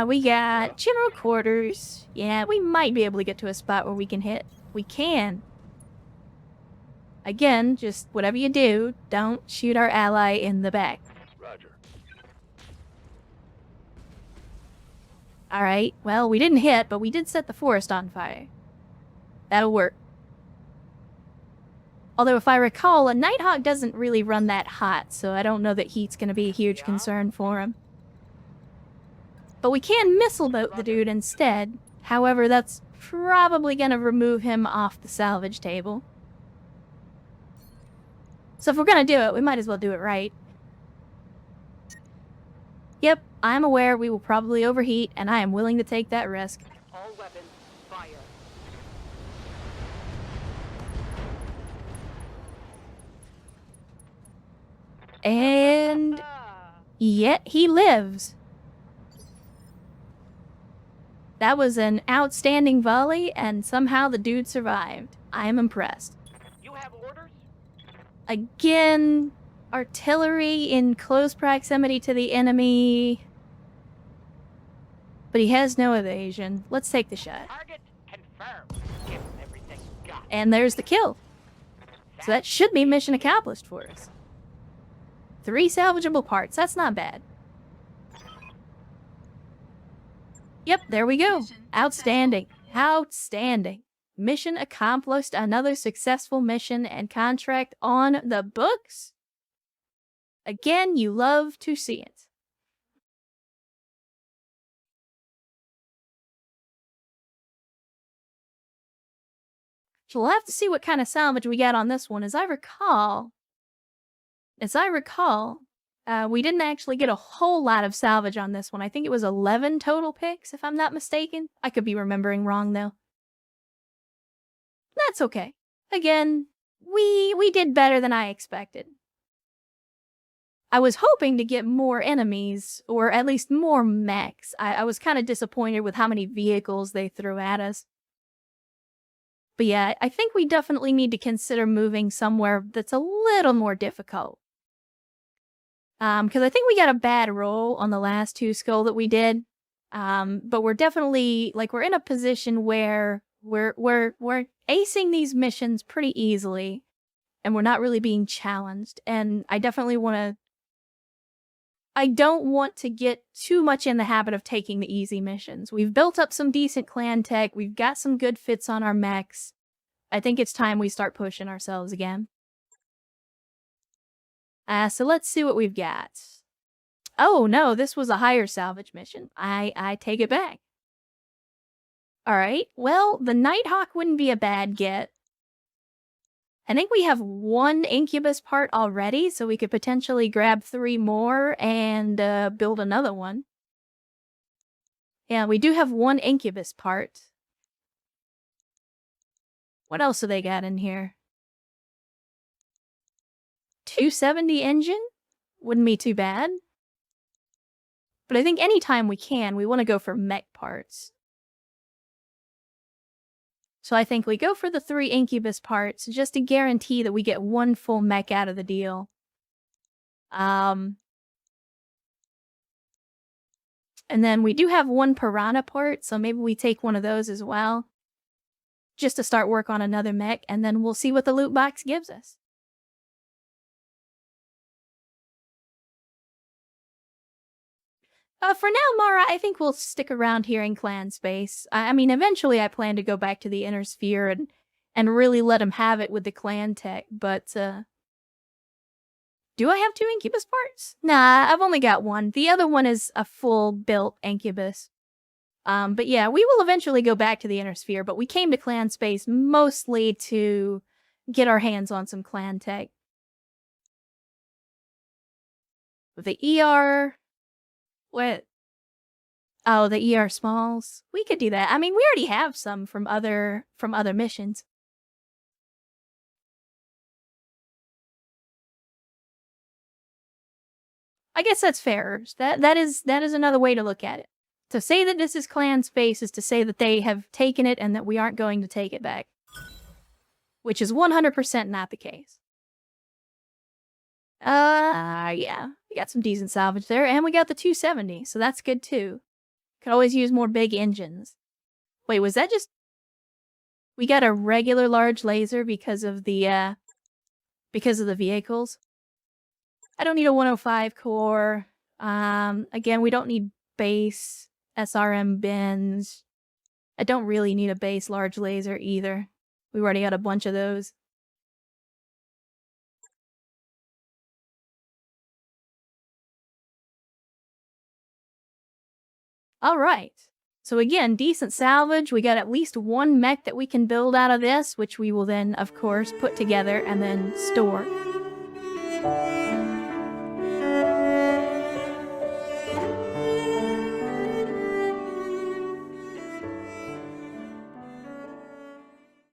We got general quarters. Yeah, we might be able to get to a spot where we can hit. We can. Again, just whatever you do, don't shoot our ally in the back. Roger. Alright, well, we didn't hit, but we did set the forest on fire. That'll work. Although, if I recall, a Nighthawk doesn't really run that hot, so I don't know that heat's gonna be a huge concern for him. But we can missile boat the dude instead. However, that's probably gonna remove him off the salvage table. So if we're gonna do it, we might as well do it right. Yep, I'm aware we will probably overheat, and I am willing to take that risk. All weapons, fire. And yet he lives. That was an outstanding volley, and somehow the dude survived. I am impressed. You have orders? Again, artillery in close proximity to the enemy. But he has no evasion. Let's take the shot. Target confirmed. Give them everything you got. And there's the kill. So that should be mission accomplished for us. 3 salvageable parts. That's not bad. Yep, there we go. Outstanding. Outstanding. Mission accomplished. Another successful mission and contract on the books. Again, you love to see it. So we'll have to see what kind of salvage we got on this one. As I recall, we didn't actually get a whole lot of salvage on this one. I think it was 11 total picks, if I'm not mistaken. I could be remembering wrong, though. That's okay. Again, we did better than I expected. I was hoping to get more enemies, or at least more mechs. I was kind of disappointed with how many vehicles they threw at us. But yeah, I think we definitely need to consider moving somewhere that's a little more difficult. Because I think we got a bad roll on the last 2 skull that we did. But we're definitely, like, we're in a position where we're acing these missions pretty easily, and we're not really being challenged. And I definitely I don't want to get too much in the habit of taking the easy missions. We've built up some decent clan tech. We've got some good fits on our mechs. I think it's time we start pushing ourselves again. So let's see what we've got. Oh no, this was a higher salvage mission. I take it back. Alright, well, the Nighthawk wouldn't be a bad get. I think we have 1 incubus part already, so we could potentially grab 3 more and build another one. Yeah, we do have 1 incubus part. What else do they got in here? 270 engine? Wouldn't be too bad. But I think anytime we can, we want to go for mech parts. So I think we go for the 3 incubus parts just to guarantee that we get 1 full mech out of the deal. And then we do have 1 piranha part, so maybe we take one of those as well. Just to start work on another mech, and then we'll see what the loot box gives us. For now, Mara, I think we'll stick around here in clan space. I mean, eventually I plan to go back to the inner sphere and really let him have it with the clan tech, but, do I have 2 incubus parts? Nah, I've only got 1. The other one is a full-built incubus. But yeah, we will eventually go back to the inner sphere, but we came to clan space mostly to get our hands on some clan tech. The ER... What? Oh, the ER smalls. We could do that. I mean, we already have some from other missions. I guess that's fair. That is another way to look at it. To say that this is clan space is to say that they have taken it and that we aren't going to take it back. Which is 100% not the case. Yeah. We got some decent salvage there, and we got the 270, so that's good too. Could always use more big engines. Wait, was that just... We got a regular large laser because of the vehicles? I don't need a 105 core. Again, we don't need base SRM bins. I don't really need a base large laser either. We've already got a bunch of those. Alright. So again, decent salvage. We got at least one mech that we can build out of this, which we will then, of course, put together and then store.